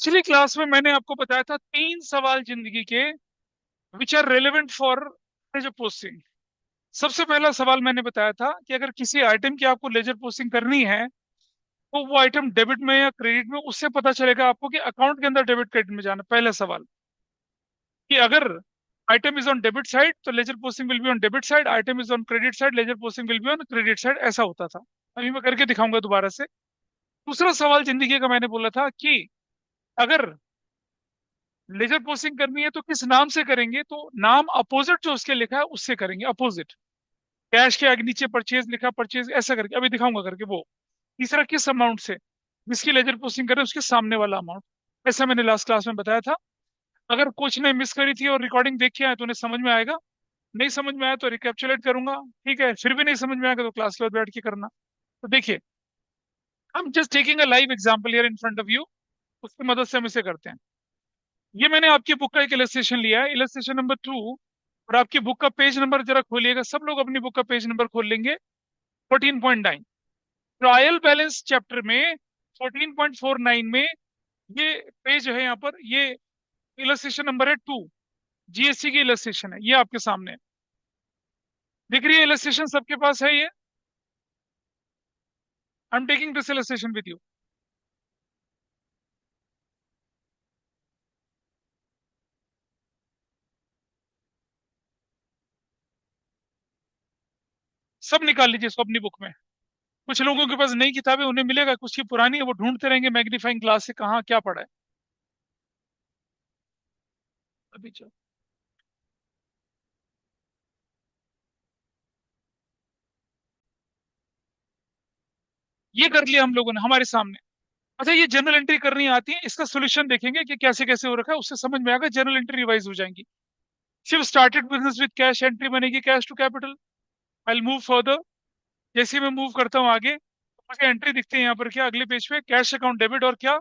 पिछली क्लास में मैंने आपको बताया था 3 सवाल जिंदगी के which are relevant for ledger posting. सबसे पहला सवाल मैंने बताया था कि अगर किसी आइटम की आपको लेजर पोस्टिंग करनी है तो वो आइटम डेबिट में या क्रेडिट में, उससे पता चलेगा आपको कि अकाउंट के अंदर डेबिट क्रेडिट में जाना। पहला सवाल कि अगर item is on debit side तो ledger posting will be on debit side, item is on credit side ledger posting will be on credit side, ऐसा होता था। अभी मैं करके दिखाऊंगा दोबारा से। दूसरा सवाल जिंदगी का मैंने बोला था कि अगर लेजर पोस्टिंग करनी है तो किस नाम से करेंगे, तो नाम अपोजिट जो उसके लिखा है उससे करेंगे, अपोजिट। कैश के आगे नीचे परचेज लिखा, परचेज ऐसा करके अभी दिखाऊंगा करके वो। तीसरा किस अमाउंट से, जिसकी लेजर पोस्टिंग कर रहे हैं उसके सामने वाला अमाउंट। ऐसा मैंने लास्ट क्लास में बताया था। अगर कोच ने मिस करी थी और रिकॉर्डिंग देख के आए तो उन्हें समझ में आएगा, नहीं समझ में आया तो रिकैप्चुलेट करूंगा। ठीक है, फिर भी नहीं समझ में आएगा तो क्लास के बाद बैठ के करना। तो देखिए, हम just taking a live example here in front of you, उसकी मदद से हम इसे करते हैं। ये मैंने आपकी बुक का एक इलस्ट्रेशन लिया है, इलस्ट्रेशन नंबर 2। और आपकी बुक का पेज नंबर जरा खोलिएगा, सब लोग अपनी बुक का पेज नंबर खोल लेंगे। 14.9 ट्रायल बैलेंस चैप्टर में, 14.49 में ये पेज है। यहाँ पर ये इलस्ट्रेशन नंबर है 2, जीएसटी की इलस्ट्रेशन है, ये आपके सामने दिख रही है। इलस्ट्रेशन सबके पास है ये? I am taking this illustration with you. सब निकाल लीजिए इसको अपनी बुक में। कुछ लोगों के पास नई किताबें उन्हें मिलेगा, कुछ की पुरानी है, वो ढूंढते रहेंगे मैग्नीफाइंग ग्लास से कहाँ क्या पड़ा है। अभी चलो, ये कर लिया हम लोगों ने हमारे सामने। अच्छा, ये जर्नल एंट्री करनी आती है, इसका सोल्यूशन देखेंगे कि कैसे कैसे हो रखा है, उससे समझ में आएगा, जर्नल एंट्री रिवाइज हो जाएंगी। सिर्फ started business with cash entry बनेगी, cash to capital. I move further. जैसे ही मैं मूव करता हूँ आगे तो मुझे एंट्री दिखती है यहाँ पर, क्या अगले पेज पे, कैश अकाउंट डेबिट और क्या,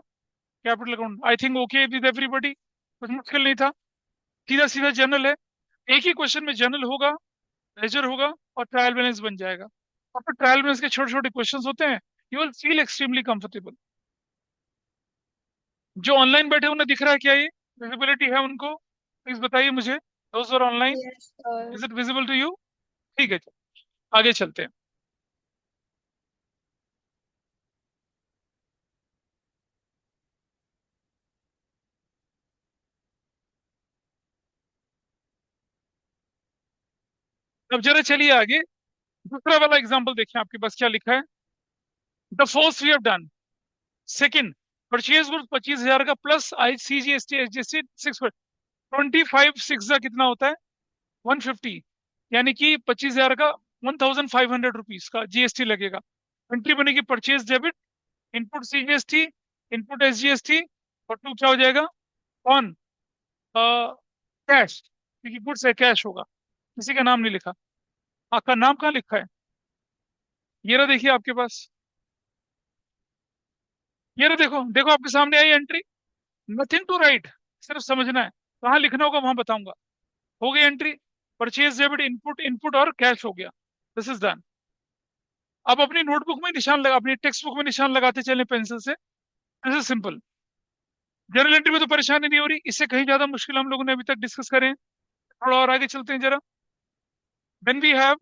capital account. I think okay with everybody, कुछ मुश्किल नहीं था, सीधा सीधा जर्नल है। एक ही क्वेश्चन में जर्नल होगा, लेजर होगा और ट्रायल बैलेंस बन जाएगा। और फिर ट्रायल बैलेंस के छोटे छोटे क्वेश्चन होते हैं, you will feel extremely comfortable. जो ऑनलाइन बैठे उन्हें दिख रहा है क्या, ये विजिबिलिटी है उनको? प्लीज बताइए मुझे, दोस्त और online, yes sir. Is it visible to you? ठीक है, आगे चलते हैं। अब जरा चलिए आगे, दूसरा वाला एग्जांपल देखिए आपके पास क्या लिखा है। The first we have done, second, purchase goods 25,000 का plus I C G S T S G S T 25 6 कितना होता है? 150। यानी कि 25,000 का 1,500 रुपीज का जीएसटी लगेगा। एंट्री बनेगी purchase debit, input CGST, input SGST, और टू क्या हो जाएगा, ऑन कैश, क्योंकि गुड्स है, कैश होगा। किसी का नाम नहीं लिखा। आपका नाम कहाँ लिखा है? ये रहा, देखिए आपके पास, ये रहा, देखो देखो आपके सामने आई एंट्री। नथिंग टू राइट, सिर्फ समझना है, कहाँ लिखना होगा वहां बताऊंगा। हो गई entry, purchase debit, input input और कैश हो गया। This is done. अब अपनी नोटबुक में निशान लगा, अपनी टेक्स्ट बुक में निशान लगाते चले पेंसिल से। This is simple. Journal entry में तो परेशानी नहीं हो रही, इससे कहीं ज्यादा मुश्किल हम लोगों ने अभी तक डिस्कस करे हैं। थोड़ा और आगे चलते हैं जरा। Then we have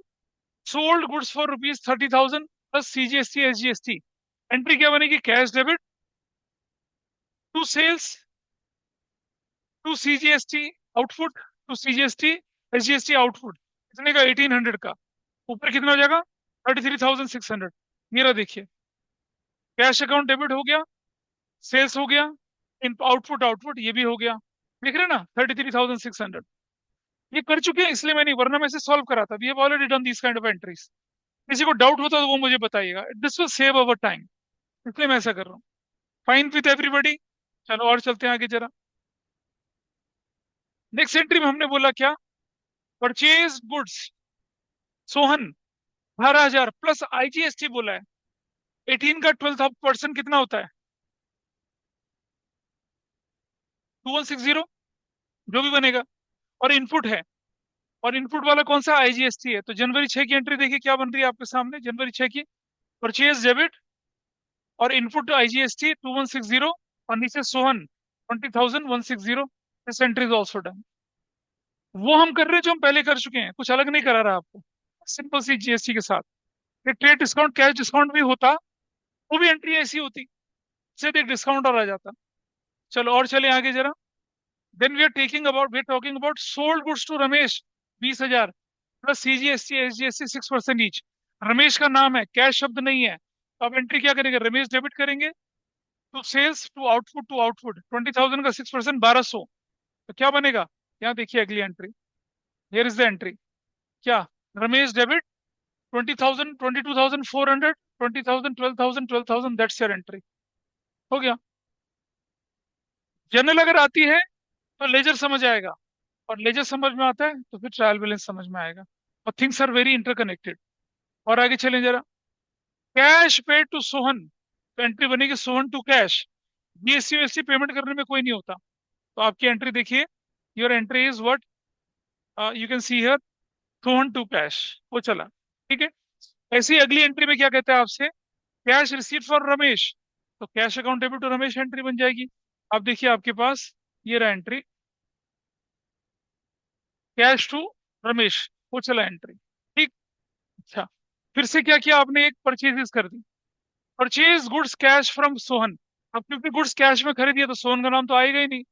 sold goods for rupees 30,000 plus CGST SGST. Entry क्या बनेगी, cash debit to sales, to CGST output, to CGST SGST output. कितने का, 1,800 का। ऊपर कितना हो जाएगा, 33,600। मेरा देखिए, कैश अकाउंट डेबिट हो गया, सेल्स हो गया, इन आउटपुट आउटपुट ये भी हो गया। देख रहे हैं ना, 33,600। ये कर चुके हैं, इसलिए मैंने, वरना मैं इसे सॉल्व करा था। We have already done this kind of entries. किसी को डाउट होता तो वो मुझे बताइएगा, this will save our time, इसलिए मैं ऐसा कर रहा हूँ। Fine with everybody. चलो और चलते हैं आगे जरा। नेक्स्ट एंट्री में हमने बोला क्या, purchase goods Sohan 18,000 plus IGST बोला है। 18 का 12% कितना होता है, 2160, जो भी बनेगा। और इनपुट है, और इनपुट वाला कौन सा, आईजीएसटी है। तो जनवरी 6 की एंट्री देखिए क्या बन रही है आपके सामने, जनवरी 6 की। परचेज डेबिट और इनपुट आईजीएसटी 2160, और नीचे Sohan 20,160, this entry is also done. वो हम कर रहे हैं जो हम पहले कर चुके हैं, कुछ अलग नहीं करा रहा आपको, सिंपल सी जीएसटी के साथ। ये ट्रेड डिस्काउंट कैश डिस्काउंट भी होता, वो भी एंट्री ऐसी होती, सिर्फ एक डिस्काउंट और आ जाता। चलो और चले आगे जरा। Then we are talking about sold goods to Ramesh 20,000 plus CGST SGST 6% each. Ramesh का नाम है, कैश शब्द नहीं है, तो आप एंट्री क्या करेंगे, रमेश डेबिट करेंगे टू सेल्स टू आउटपुट 20,000 का 6% 1200। तो क्या बनेगा, यहाँ देखिए अगली entry, here is the entry. क्या, Ramesh debit 20,000 22,400 20,000 12,000 12,000, that's your entry. हो गया। जनरल अगर आती है तो लेजर समझ आएगा, और लेजर समझ में आता है तो फिर ट्रायल बैलेंस समझ में आएगा, और थिंग्स आर वेरी इंटरकनेक्टेड। और आगे चलें जरा। कैश पेड टू सोहन, तो एंट्री बनेगी Sohan to cash. GST payment करने में कोई नहीं होता, तो आपकी एंट्री देखिए, your entry is what you can see here, Sohan to cash. वो चला, ठीक है। ऐसी अगली एंट्री में क्या कहता है आपसे, कैश रिसीट फॉर रमेश, तो cash account debit to Ramesh entry बन जाएगी। अब देखिए आपके पास ये रहा एंट्री, कैश टू रमेश, वो चला एंट्री, ठीक। अच्छा, फिर से क्या किया आपने, एक परचेजेस कर दी, purchase goods cash from Sohan. अब क्योंकि गुड्स कैश में खरीदी है तो सोहन का नाम तो आएगा ही नहीं।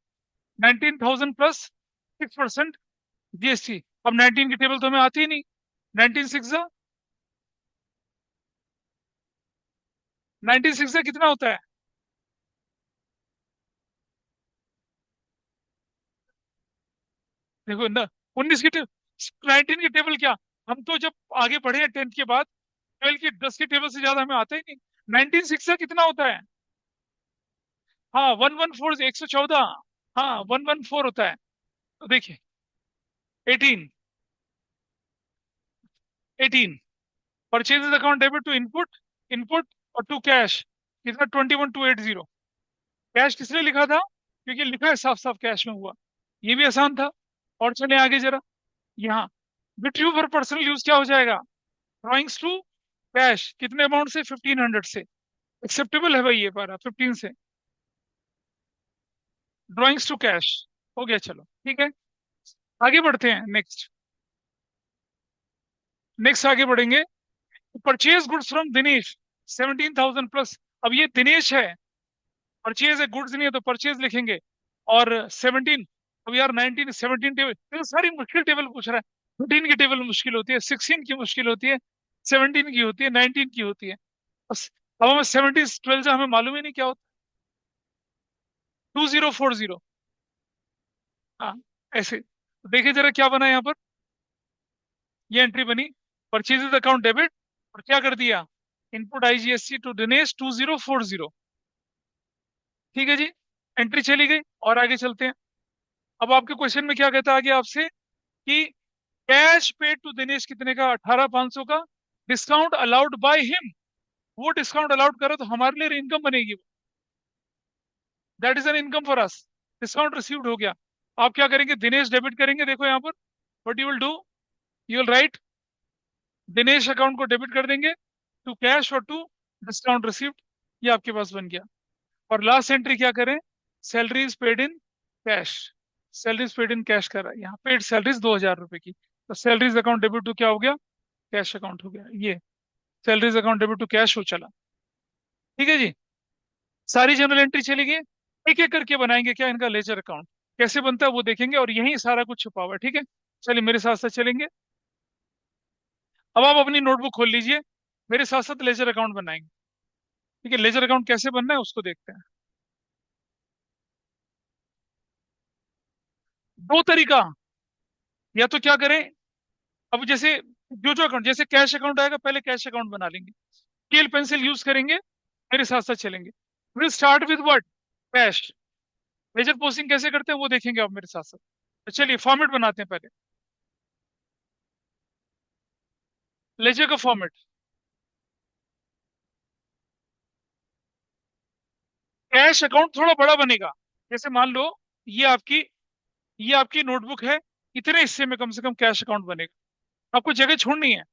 19,000 प्लस 6% जीएसटी। अब 19 की टेबल तो हमें आती ही नहीं, 19 6 19 6 कितना होता है, देखो ना, 19 की 19 की टेबल क्या, हम तो जब आगे बढ़े हैं 10th के बाद, 12 की 10 की टेबल से ज्यादा हमें आता ही नहीं। 19 6 कितना होता है, हाँ 114, 114, हाँ 114 होता है। तो देखिए 18, 18 purchases account debit to input, input और टू कैश, कितना 21,280। कैश किसने लिखा था, क्योंकि लिखा है साफ साफ कैश में हुआ, ये भी आसान था। और चले आगे जरा। यहाँ विट्यू फॉर पर्सनल यूज क्या हो जाएगा, ड्रॉइंग्स टू कैश, कितने अमाउंट से, 1,500 से। एक्सेप्टेबल है भाई ये पारा, 15 से। ड्रॉइंग्स टू कैश हो गया, चलो ठीक है। आगे बढ़ते हैं, नेक्स्ट, नेक्स्ट आगे बढ़ेंगे। Purchase goods from Dinesh 17,000 plus. अब ये दिनेश है, परचेज है, गुड्स नहीं है तो परचेज लिखेंगे। और 17, अब यार 19 17 टेबल, तो सारी मुश्किल टेबल पूछ रहा है। 14 की टेबल मुश्किल होती है, 16 की मुश्किल होती है, 17 की होती है, 19 की होती है। बस अब हमें 17 12 से हमें मालूम ही नहीं क्या होता। 2040, हाँ ऐसे। तो देखिए जरा क्या बना यहाँ पर, ये एंट्री बनी, परचेजेस अकाउंट डेबिट, और क्या कर दिया, इनपुट आईजीएसटी टू दिनेश 2040, ठीक है जी। एंट्री चली गई, और आगे चलते हैं। अब आपके क्वेश्चन में क्या कहता है आगे आपसे, कि कैश पेड टू दिनेश कितने का, 18,500 का, डिस्काउंट अलाउड बाय हिम, वो डिस्काउंट अलाउड करो तो हमारे लिए इनकम बनेगी, that is an income for us. Discount received हो गया। आप क्या करेंगे, दिनेश डेबिट करेंगे, देखो यहाँ पर what you will do, you will write Dinesh account को डेबिट कर देंगे टू कैश और टू डिस्काउंट रिसीव्ड, ये आपके पास बन गया। और लास्ट एंट्री क्या करें, salaries paid in cash, salaries paid in cash कर रहा है यहाँ, पेड सैलरीज 2,000 रुपए की, तो सैलरीज अकाउंट डेबिट टू क्या हो गया, कैश अकाउंट हो गया। ये salaries account debit to cash हो चला, ठीक है जी। सारी जनरल एंट्री चली गई। एक एक करके बनाएंगे क्या इनका लेजर अकाउंट, कैसे बनता है वो देखेंगे, और यही सारा कुछ छुपा हुआ है, ठीक है। चलिए मेरे साथ साथ चलेंगे। अब आप अपनी नोटबुक खोल लीजिए, मेरे साथ साथ लेजर अकाउंट बनाएंगे, ठीक है। लेजर अकाउंट कैसे बनना है उसको देखते हैं। दो तरीका, या तो क्या करें, अब जैसे जो जो अकाउंट, जैसे कैश अकाउंट आएगा पहले कैश अकाउंट बना लेंगे, स्केल पेंसिल यूज करेंगे, मेरे साथ साथ चलेंगे। Will start with what, cash. Ledger posting कैसे करते हैं वो देखेंगे आप मेरे साथ साथ। तो चलिए फॉर्मेट बनाते हैं पहले, लेजर का फॉर्मेट। कैश अकाउंट थोड़ा बड़ा बनेगा, जैसे मान लो ये आपकी ये आपकी नोटबुक है, इतने हिस्से में कम से कम कैश अकाउंट बनेगा, आपको जगह छोड़नी है,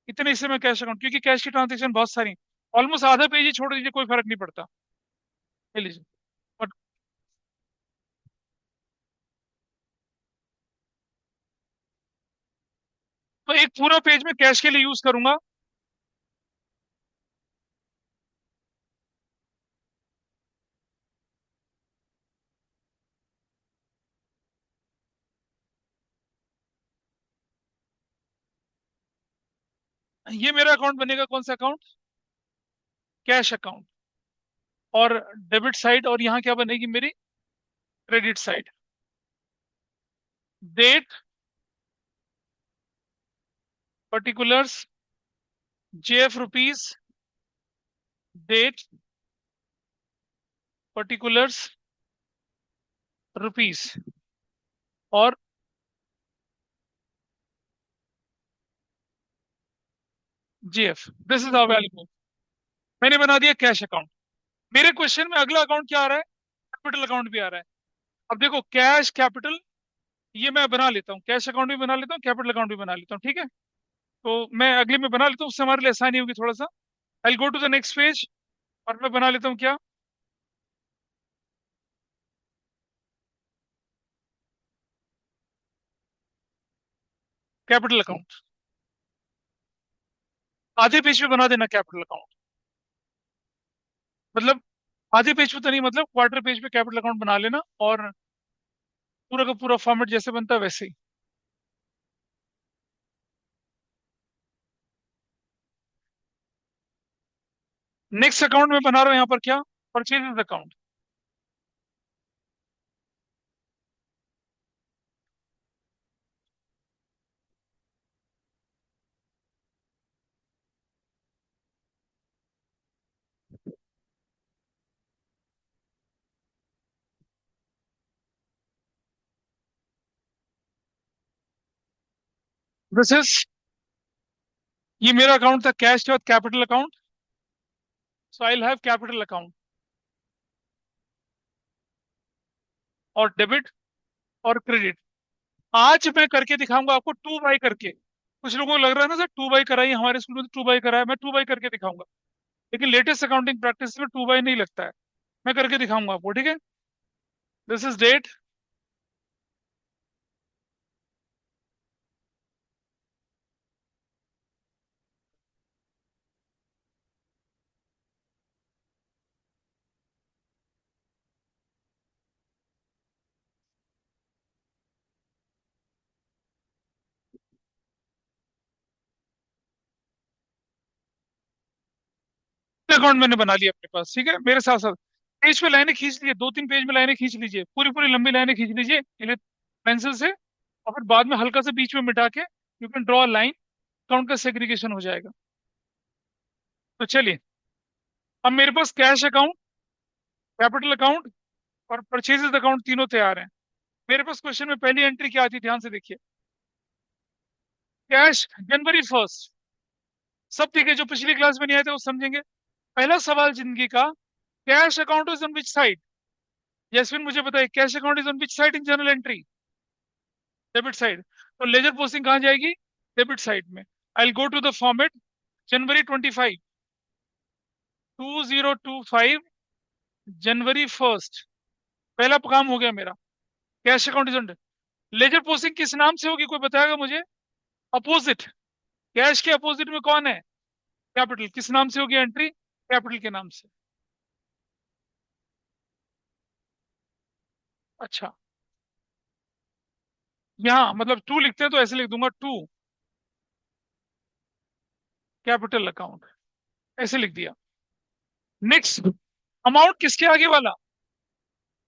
इतने हिस्से में कैश अकाउंट, क्योंकि कैश की ट्रांजेक्शन बहुत सारी, ऑलमोस्ट आधा पेज ही छोड़ दीजिए, कोई फर्क नहीं पड़ता। ले लीजिए। और तो एक पूरा पेज में कैश के लिए यूज करूंगा। ये मेरा अकाउंट बनेगा कौन सा अकाउंट? Cash account. और डेबिट साइड, और यहाँ क्या बनेगी मेरी? Credit side. Date, particulars, JF rupees, date, particulars, rupees, और JF. This is how value. मैंने बना दिया कैश अकाउंट। मेरे क्वेश्चन में अगला अकाउंट क्या आ रहा है? कैपिटल अकाउंट भी आ रहा है। अब देखो, कैश कैपिटल, ये मैं बना लेता हूँ, कैश अकाउंट भी बना लेता हूँ, कैपिटल अकाउंट भी बना लेता हूँ, ठीक है। तो मैं अगले में बना लेता हूँ, उससे हमारे लिए आसानी होगी थोड़ा सा। I go to the next page, और मैं बना लेता हूँ क्या? Capital account. आधे पेज पे बना देना कैपिटल अकाउंट। मतलब आधे पेज पे तो नहीं, मतलब क्वार्टर पेज पे कैपिटल अकाउंट बना लेना, और पूरा का पूरा फॉर्मेट जैसे बनता है वैसे ही। नेक्स्ट अकाउंट में बना रहा हूँ यहाँ पर क्या? Purchases account. दिस इज, ये मेरा अकाउंट था कैश के बाद capital account. So I have capital account, और डेबिट, और क्रेडिट। आज मैं करके दिखाऊंगा आपको, टू बाई करके। कुछ लोगों को लग रहा है ना सर, टू बाई कराई हमारे स्कूल में, तो टू बाई कराया, मैं टू बाई करके दिखाऊंगा। लेकिन लेटेस्ट अकाउंटिंग प्रैक्टिस में टू बाई नहीं लगता है। मैं करके दिखाऊंगा आपको, ठीक है। This is date. अकाउंट मैंने बना लिया अपने पास, ठीक है। मेरे साथ साथ पेज पे लाइनें खींच लीजिए, दो तीन पेज में लाइनें खींच लीजिए, पूरी पूरी लंबी लाइनें खींच लीजिए पेंसिल से। और फिर बाद में हल्का से बीच में मिटा के you can draw line, account का सेग्रीगेशन हो जाएगा। तो चलिए, अब मेरे पास कैश अकाउंट, कैपिटल अकाउंट, और परचेजेस अकाउंट तीनों तैयार हैं। मेरे पास क्वेश्चन में पहली एंट्री क्या आती है, ध्यान से देखिए। Cash January 1। सब ठीक है, जो पिछली क्लास में नहीं आए थे वो समझेंगे। पहला सवाल जिंदगी का, cash account is on which side? Jasmine मुझे बताइए, cash account is on which side in journal entry? Debit side. तो लेजर पोस्टिंग कहाँ जाएगी? डेबिट साइड में। I go to the format, January 25, 2025, पहला काम हो गया मेरा। Cash account is on. Ledger posting किस नाम से होगी, कोई बताएगा मुझे? अपोजिट। कैश के अपोजिट में कौन है? कैपिटल। किस नाम से होगी एंट्री? कैपिटल के नाम से। अच्छा, यहाँ मतलब टू लिखते हैं तो ऐसे लिख दूंगा, टू कैपिटल अकाउंट, ऐसे लिख दिया। नेक्स्ट, अमाउंट किसके आगे वाला?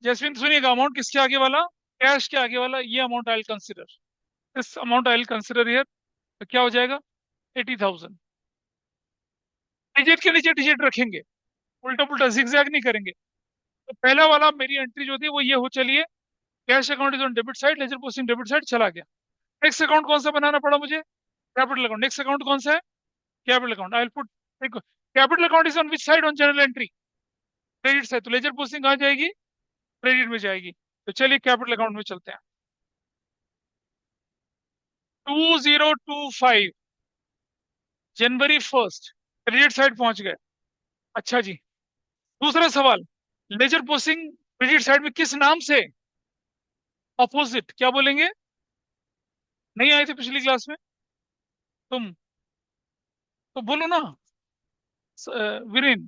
जैस्मिन सुनिएगा, अमाउंट किसके आगे वाला? कैश के आगे वाला। ये amount I will consider, this amount I will consider here. तो क्या हो जाएगा? 80,000। डिजिट के नीचे डिजिट रखेंगे, उल्टा पुल्टा जिगजैग नहीं करेंगे। तो पहला वाला मेरी एंट्री जो थी वो ये हो चलिए, cash account is on debit side, ledger posting debit side चला गया। नेक्स्ट अकाउंट कौन सा बनाना पड़ा मुझे? Capital account. नेक्स्ट अकाउंट कौन सा है? Capital account. I will put, देखो, capital account is on which side on journal entry? Credit side. तो लेजर पोस्टिंग कहाँ जाएगी? क्रेडिट में जाएगी। तो चलिए कैपिटल अकाउंट में चलते हैं। 2025, January 1, क्रेडिट साइड पहुंच गए। अच्छा जी, दूसरा सवाल, लेजर पोस्टिंग क्रेडिट साइड में किस नाम से? अपोजिट। क्या बोलेंगे? नहीं आए थे पिछली क्लास में? तुम तो बोलो ना। Viren,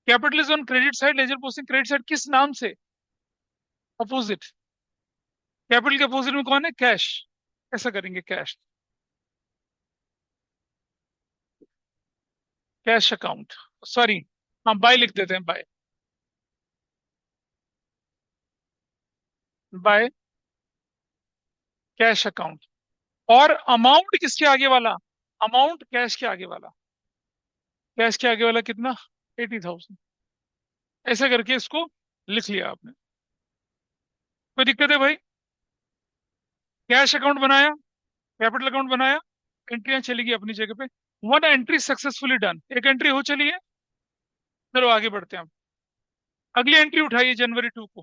capital is on credit side, ledger posting credit side, किस नाम से? अपोजिट। कैपिटल के अपोजिट में कौन है? कैश। ऐसा करेंगे, कैश, कैश अकाउंट, सॉरी, हाँ बाय लिख देते हैं, बाय, बाय कैश अकाउंट। और अमाउंट किसके आगे वाला? अमाउंट कैश के आगे वाला। कैश के आगे वाला कितना? 80,000। ऐसा करके इसको लिख लिया आपने। कोई दिक्कत है भाई? कैश अकाउंट बनाया, कैपिटल अकाउंट बनाया, एंट्रियां चलेगी अपनी जगह पे। वन एंट्री सक्सेसफुली डन, एक एंट्री हो चली है। चलो आगे बढ़ते हैं हम। अगली एंट्री उठाइए जनवरी 2 को।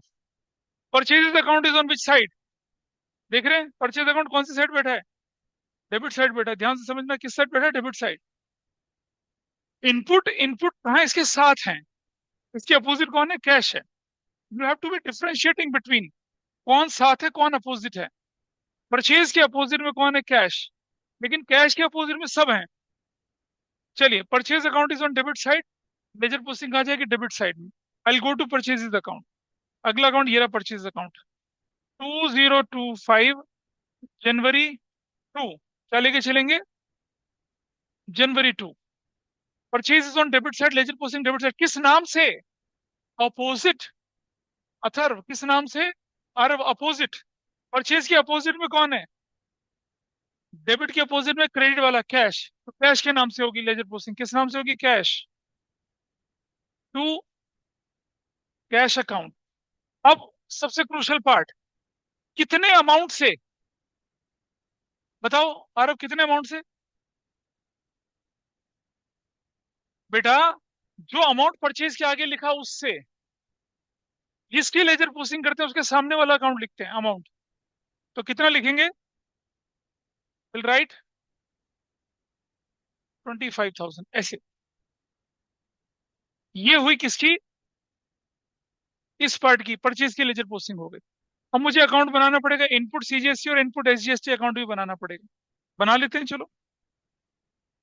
Purchase account is on which side? देख रहे हैं परचेज अकाउंट कौन सी साइड बैठा है? डेबिट साइड बैठा है। ध्यान से समझना किस साइड बैठा है? Debit side. इनपुट, इनपुट कहाँ इसके साथ है? इसके अपोजिट कौन है? कैश है। You have to be differentiating between कौन साथ है, कौन अपोजिट है। परचेज के अपोजिट में कौन है? कैश। लेकिन कैश के अपोजिट में सब है। चलिए, purchase account is on debit side, ledger posting कहाँ जाएगी? डेबिट साइड में। I go to purchase account. अगला अकाउंट ये रहा, परचेज अकाउंट 2025 जनवरी 2। क्या लेके चलेंगे? जनवरी 2। Purchase is on debit side, ledger posting debit side, किस नाम से? अपोजिट। अथर्व, किस नाम से? अरब, अपोजिट। परचेज के अपोजिट में कौन है? डेबिट के अपोजिट में क्रेडिट वाला, कैश, तो कैश के नाम से होगी लेजर पोस्टिंग। किस नाम से होगी? कैश। To cash account. अब सबसे क्रूशियल पार्ट, कितने अमाउंट से? बताओ आरब, कितने अमाउंट से? बेटा, जो अमाउंट परचेज के आगे लिखा उससे। जिसकी लेजर पोस्टिंग करते हैं उसके सामने वाला अकाउंट लिखते हैं अमाउंट। तो कितना लिखेंगे? विल राइट 25,000 ऐसे। ये हुई किसकी? इस पार्ट की, परचेज की लेजर पोस्टिंग हो गई। अब मुझे अकाउंट बनाना पड़ेगा, इनपुट सीजीएसटी और इनपुट एसजीएसटी अकाउंट भी बनाना पड़ेगा। बना लेते हैं चलो।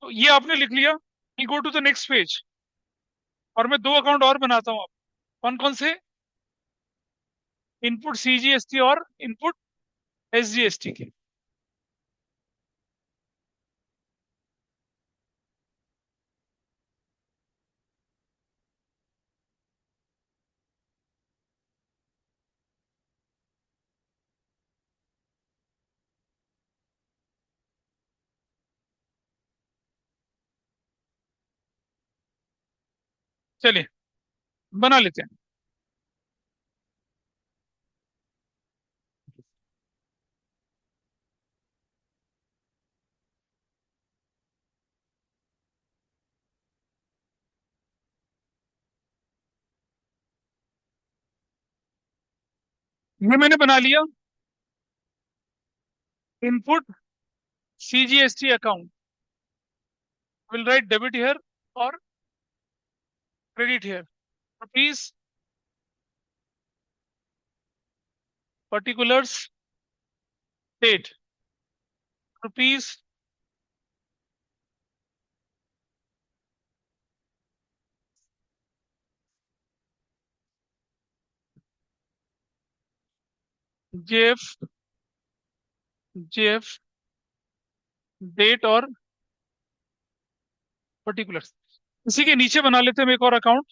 तो ये आपने लिख लिया। We go to the next page. और मैं दो अकाउंट और बनाता हूँ। कौन कौन से? इनपुट सीजीएसटी और इनपुट एसजीएसटी के। चलिए बना लेते हैं। ये मैंने बना लिया, input CGST account. Will write debit here और credit here. Rupees, particulars, date, rupees, JF, JF, date और पर्टिकुलर्स। इसी के नीचे बना लेते हैं हम एक और अकाउंट।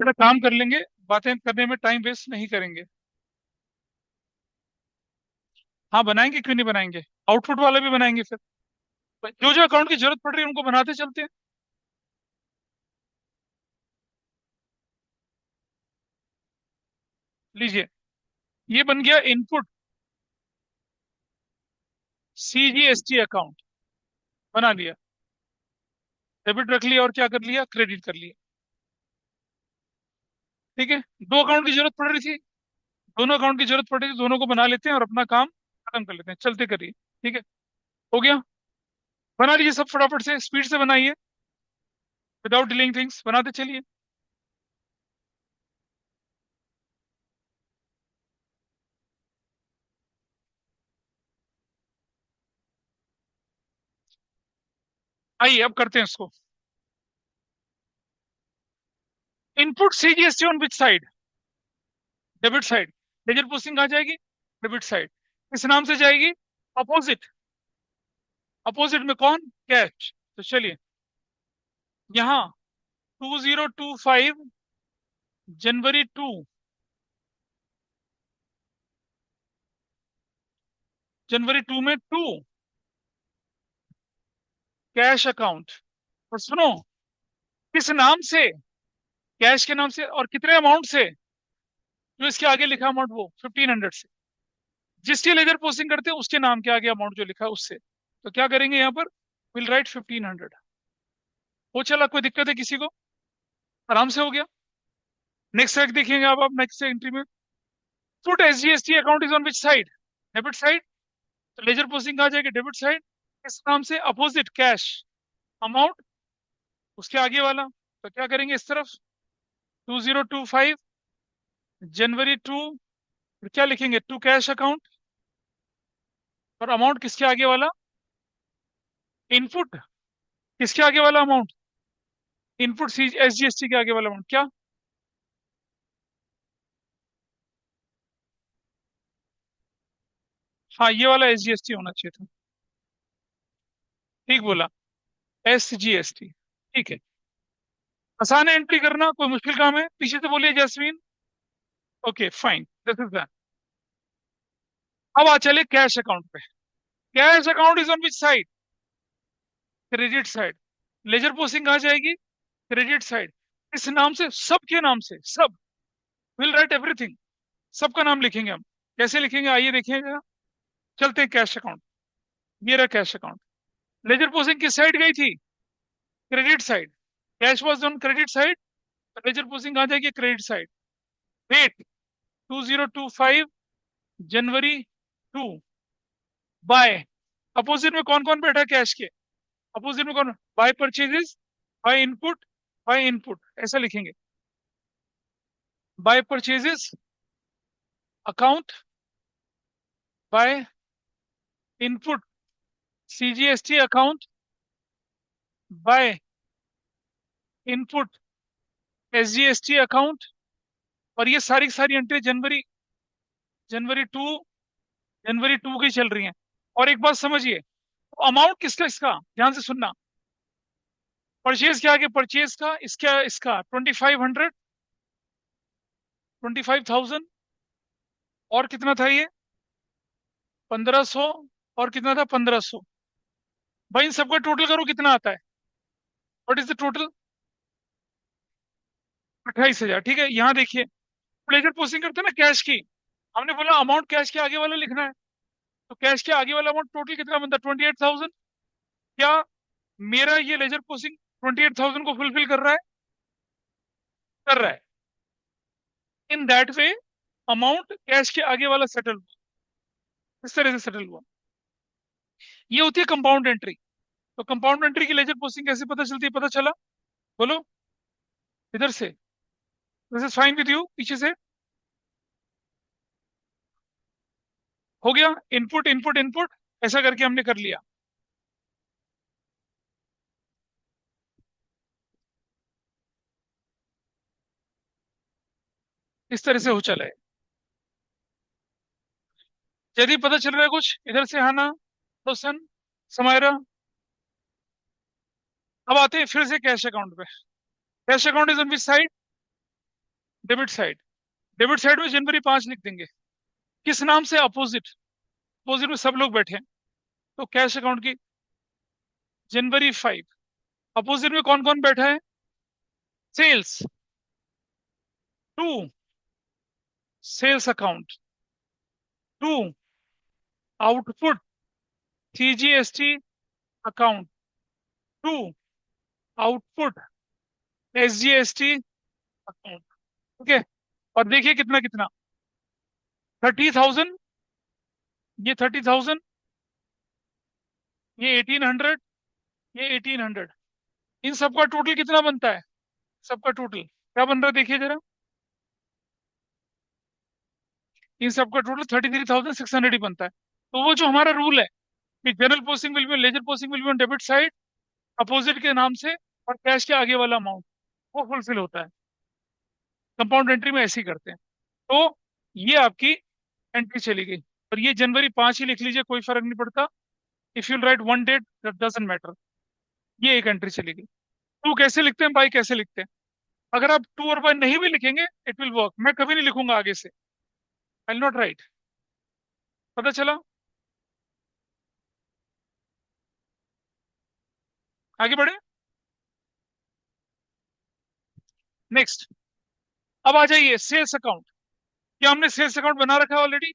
थोड़ा काम कर लेंगे, बातें करने में टाइम वेस्ट नहीं करेंगे। हाँ बनाएंगे, क्यों नहीं बनाएंगे। आउटपुट वाला भी बनाएंगे फिर। जो जो अकाउंट की जरूरत पड़ रही है उनको बनाते चलते हैं। लीजिए, ये बन गया इनपुट सीजीएसटी अकाउंट। बना लिया। डेबिट रख लिया और क्या कर लिया? क्रेडिट कर लिया। ठीक है, दो अकाउंट की जरूरत पड़ रही थी, दोनों अकाउंट की जरूरत पड़ रही थी, दोनों को बना लेते हैं और अपना काम खत्म कर लेते हैं। चलते करिए। ठीक है, हो गया। बना लीजिए सब फटाफट से, स्पीड से बनाइए। विदाउट डिलेइंग थिंग्स बनाते चलिए। आइए अब करते हैं इसको। Input CGST on which side? Debit side. Ledger posting कहाँ जाएगी? Debit side. किस नाम से जाएगी? अपोजिट। अपोजिट में कौन? कैश। तो चलिए, यहाँ 2025 जनवरी 2, जनवरी 2 में 2 कैश अकाउंट। और सुनो, किस नाम से? कैश के नाम से। और कितने अमाउंट से? जो इसके आगे लिखा अमाउंट, वो 1500 से। जिसके लेजर पोस्टिंग करते हैं उसके नाम के आगे अमाउंट जो लिखा है उससे। तो क्या करेंगे यहाँ पर? Will write 1500। हो चला, कोई दिक्कत है किसी को? आराम से हो गया। नेक्स्ट एक देखेंगे आप नेक्स्ट एंट्री में। Foot SGST account is on which side? Debit side. तो लेजर पोस्टिंग कहाँ जाएगी? Debit side. किस नाम से? अपोजिट कैश अमाउंट, उसके आगे वाला। तो क्या करेंगे इस तरफ? 2025 जनवरी 2, फिर क्या लिखेंगे? To cash account. और अमाउंट किसके आगे वाला? इनपुट किसके आगे वाला अमाउंट? इनपुट सी एसजीएसटी के आगे वाला अमाउंट। क्या? हाँ, ये वाला एसजीएसटी होना चाहिए था। ठीक बोला, एसजीएसटी। ठीक है। आसान है एंट्री करना, कोई मुश्किल काम है? पीछे से बोलिए jasmine. Okay fine, this is that. अब आ चले कैश अकाउंट पे। Cash account is on which side? Credit side. Ledger posting कहाँ जाएगी? Credit side. इस नाम से, सबके नाम से, सब। Will write everything. सबका नाम लिखेंगे हम। कैसे लिखेंगे आइए देखिएगा। चलते हैं कैश अकाउंट। ये रहा कैश अकाउंट। लेजर पोस्टिंग किस साइड गई थी? Credit side. Cash was on credit side. Ledger posting कहाँ जाएगी? Credit side. वेट, 2025 जनवरी 2 बाय। अपोजिट में कौन कौन बैठा है कैश के? अपोजिट में कौन? By purchases, by input, by input, ऐसा लिखेंगे। Bye purchases account, by input CGST account, by input SGST account. और ये सारी की सारी एंट्री जनवरी 2 जनवरी 2 की चल रही हैं। और एक बात समझिए, अमाउंट किसका? इसका ध्यान से सुनना। परचेज क्या आगे? परचेज का, इसका इसका 2500, 25,000। और कितना था ये? 1500। और कितना था? 1500। भाई इन सबका टोटल करो, कितना आता है? What is the total? 28,000। ठीक है, यहाँ देखिए, प्लेजर पोस्टिंग करते हैं ना कैश की। हमने बोला अमाउंट कैश के आगे वाला लिखना है। तो कैश के आगे वाला अमाउंट टोटल कितना बनता है? 28,000। क्या मेरा ये लेजर पोस्टिंग 28,000 को फुलफिल कर रहा है? कर रहा है। In that way amount cash के आगे वाला सेटल हुआ। इस तरह से सेटल हुआ। ये होती है कंपाउंड एंट्री। तो कंपाउंड एंट्री की लेजर पोस्टिंग कैसे पता चलती है? पता चला? बोलो इधर से। This is fine with you? पीछे से हो गया। इनपुट इनपुट इनपुट, ऐसा करके हमने कर लिया। इस तरह से हो चला है। यदि पता चल रहा है कुछ इधर से? हाना, रोशन, समायरा। अब आते हैं फिर से कैश अकाउंट पे। Cash account is on which side? Debit side. Debit side में जनवरी 5 लिख देंगे। किस नाम से? अपोजिट। अपोजिट में सब लोग बैठे हैं। तो कैश अकाउंट की जनवरी 5। अपोजिट में कौन कौन बैठा है? Sales, to sales account, to output CGST account, to output SGST account. ठीक है। और देखिए कितना कितना, 30,000, ये 30,000, ये 1800, ये 1800। इन सबका टोटल कितना बनता है? सबका टोटल क्या बन रहा है देखिए जरा। इन सबका टोटल 33,600 ही बनता है। तो वो जो हमारा रूल है कि general posting will B laser posting will be on debit side opposite के नाम से, और कैश के आगे वाला अमाउंट, वो फुलफिल होता है। कंपाउंड एंट्री में ऐसे ही करते हैं। तो ये आपकी एंट्री चली गई। और ये जनवरी 5 ही लिख लीजिए, कोई फर्क नहीं पड़ता। If you write one date that doesn't matter. ये एक एंट्री चली गई। टू कैसे लिखते हैं, बाई कैसे लिखते हैं? अगर आप टू और बाई नहीं भी लिखेंगे इट विल वर्क। मैं कभी नहीं लिखूंगा आगे से, आई विल नॉट राइट। पता चला? आगे बढ़े। नेक्स्ट, अब आ जाइए सेल्स अकाउंट। क्या हमने सेल्स अकाउंट बना रखा है ऑलरेडी?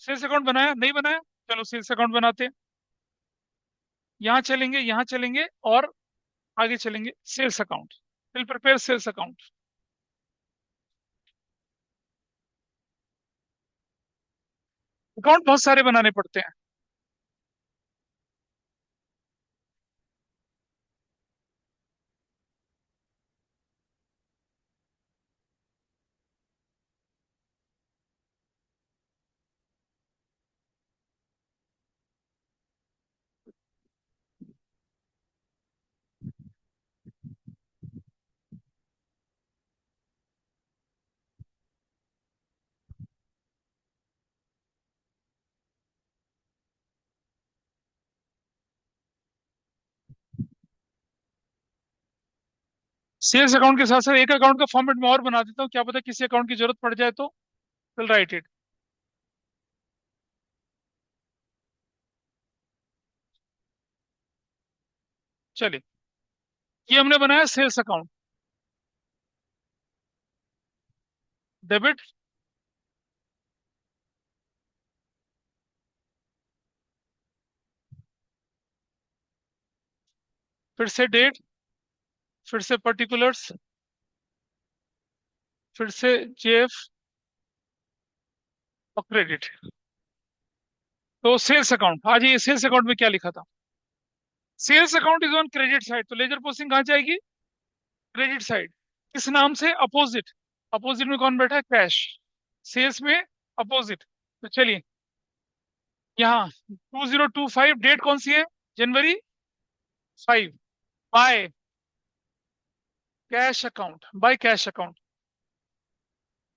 सेल्स अकाउंट बनाया नहीं बनाया? चलो सेल्स अकाउंट बनाते हैं। यहाँ चलेंगे, यहाँ चलेंगे, और आगे चलेंगे sales account. Will prepare sales account. Account बहुत सारे बनाने पड़ते हैं। सेल्स अकाउंट के साथ साथ एक अकाउंट का फॉर्मेट में और बना देता हूँ, क्या पता किसी अकाउंट की जरूरत पड़ जाए तो। Will write it. चलिए, ये हमने बनाया सेल्स अकाउंट। डेबिट, फिर से डेट, फिर से पर्टिकुलर्स, फिर से जेएफ और क्रेडिट। तो सेल्स अकाउंट, आज ये सेल्स अकाउंट में क्या लिखा था? Sales account is on credit side, तो लेजर पोस्टिंग कहाँ जाएगी? Credit side. किस नाम से? अपोजिट। अपोजिट में कौन बैठा है? कैश। सेल्स में अपोजिट। तो चलिए, यहाँ 2025, डेट कौन सी है? January 5। By cash account, by cash account.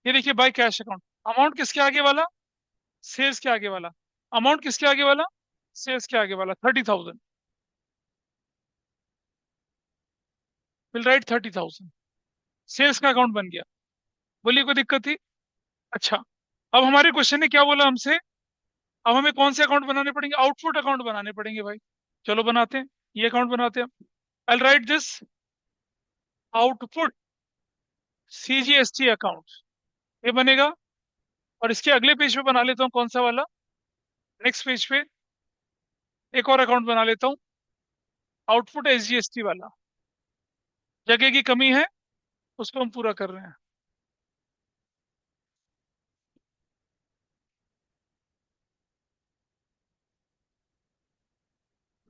ये देखिए बाय कैश अकाउंट। अमाउंट किसके आगे वाला? सेल्स के आगे वाला। अमाउंट किसके आगे वाला? सेल्स के आगे वाला, 30,000। Will write 30,000। सेल्स का अकाउंट बन गया। बोलिए, कोई दिक्कत थी? अच्छा, अब हमारे क्वेश्चन ने क्या बोला हमसे? अब हमें कौन से अकाउंट बनाने पड़ेंगे? आउटपुट अकाउंट बनाने पड़ेंगे भाई। चलो बनाते हैं, ये अकाउंट बनाते हैं। I write this output CGST account, ये बनेगा। और इसके अगले पेज पे बना लेता हूँ, कौन सा वाला? नेक्स्ट पेज पे एक और अकाउंट बना लेता हूँ, आउटपुट एसजीएसटी वाला। जगह की कमी है, उसको हम पूरा कर रहे हैं।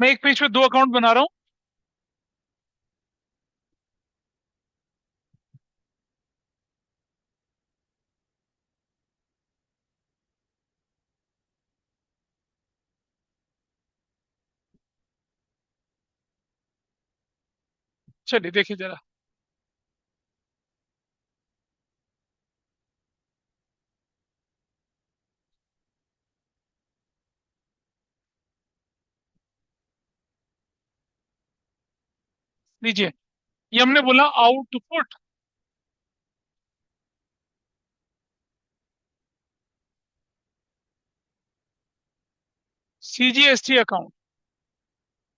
मैं एक पेज पे दो अकाउंट बना रहा हूँ। चलिए देखिए जरा। लीजिए, ये हमने बोला आउटपुट सीजीएसटी अकाउंट।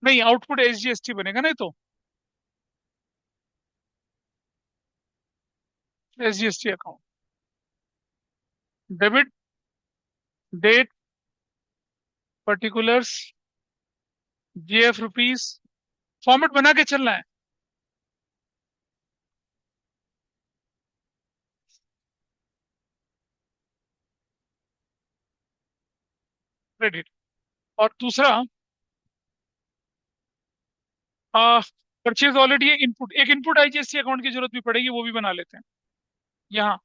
नहीं, आउटपुट एसजीएसटी बनेगा नहीं तो। SGST account, debit, date, particulars, JF rupees. Format बना के चलना है। क्रेडिट। और दूसरा, परचेज ऑलरेडी है, इनपुट, एक इनपुट आईजीएसटी अकाउंट की जरूरत भी पड़ेगी, वो भी बना लेते हैं यहाँ।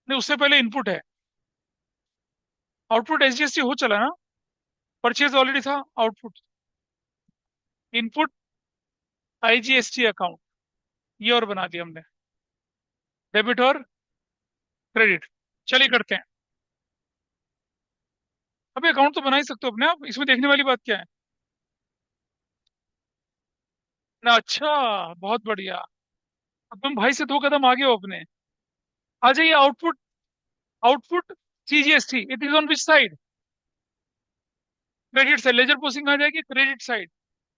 नहीं, उससे पहले इनपुट है, आउटपुट एसजीएसटी हो चला ना, परचेज ऑलरेडी था, आउटपुट इनपुट आईजीएसटी अकाउंट, ये और बना दिया हमने, डेबिट और क्रेडिट। चलिए करते हैं। अबे अकाउंट तो बना ही सकते हो अपने आप, इसमें देखने वाली बात क्या है ना। अच्छा, बहुत बढ़िया। अब तुम भाई से दो कदम आगे हो अपने। आ जाइए, output, output CGST, it is on which side? Credit side, ledger posting आ जाएगी क्रेडिट साइड।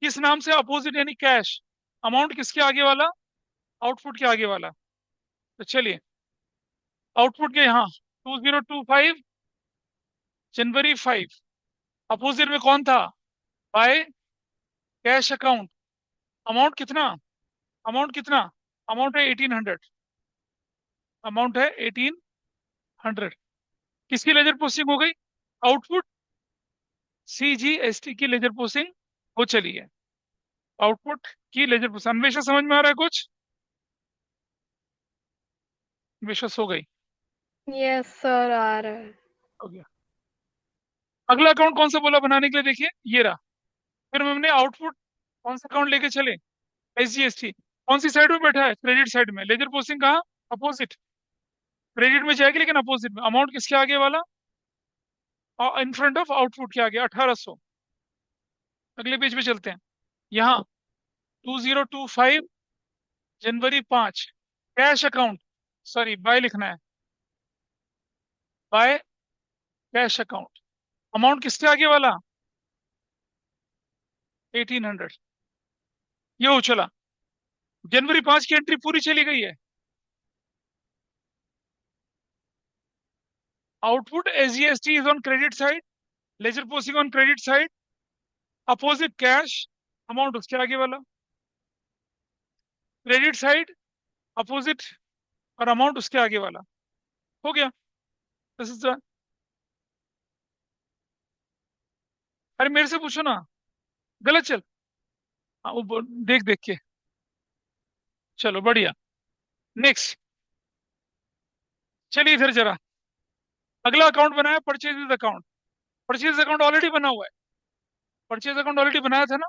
किस नाम से? अपोजिट यानी कैश। अमाउंट किसके आगे वाला? आउटपुट के आगे वाला। तो चलिए, आउटपुट के यहाँ 2025 जनवरी 5, अपोजिट में कौन था? By cash account. अमाउंट कितना? अमाउंट कितना? अमाउंट है 1800। अमाउंट है 1800। किसकी लेजर पोस्टिंग हो गई? आउटपुट सीजीएसटी की लेजर पोस्टिंग हो चली है। आउटपुट की लेजर पोस्टिंग, हमेशा समझ में आ रहा है कुछ? विश्वास हो गई? यस सर, आ रहा है। हो गया। अगला अकाउंट कौन सा बोला बनाने के लिए? देखिए ये रहा। फिर हमने आउटपुट कौन सा अकाउंट लेके चले? एसजीएसटी। कौन सी साइड में बैठा है? क्रेडिट साइड में। लेजर पोस्टिंग कहाँ? अपोजिट, क्रेडिट में जाएगी लेकिन अपोजिट में। अमाउंट किसके आगे वाला? इन फ्रंट ऑफ आउटपुट के आगे, 1800। अगले पेज पे चलते हैं। यहाँ 2025 जनवरी 5, कैश अकाउंट, सॉरी बाय लिखना है, बाय कैश अकाउंट। अमाउंट किसके आगे वाला? 1800। ये हो चला। जनवरी 5 की एंट्री पूरी चली गई है। Output SGST is on credit side, ledger posting on credit side, opposite cash, amount उसके आगे वाला, क्रेडिट साइड, अपोजिट और अमाउंट उसके आगे वाला। हो गया। This is. अरे मेरे से पूछो ना, गलत चल। हाँ, देख देख के। चलो बढ़िया। नेक्स्ट। चलिए इधर जरा। अगला अकाउंट बनाया, purchases account. Purchase account already बना हुआ है, परचेज अकाउंट ऑलरेडी बनाया था ना,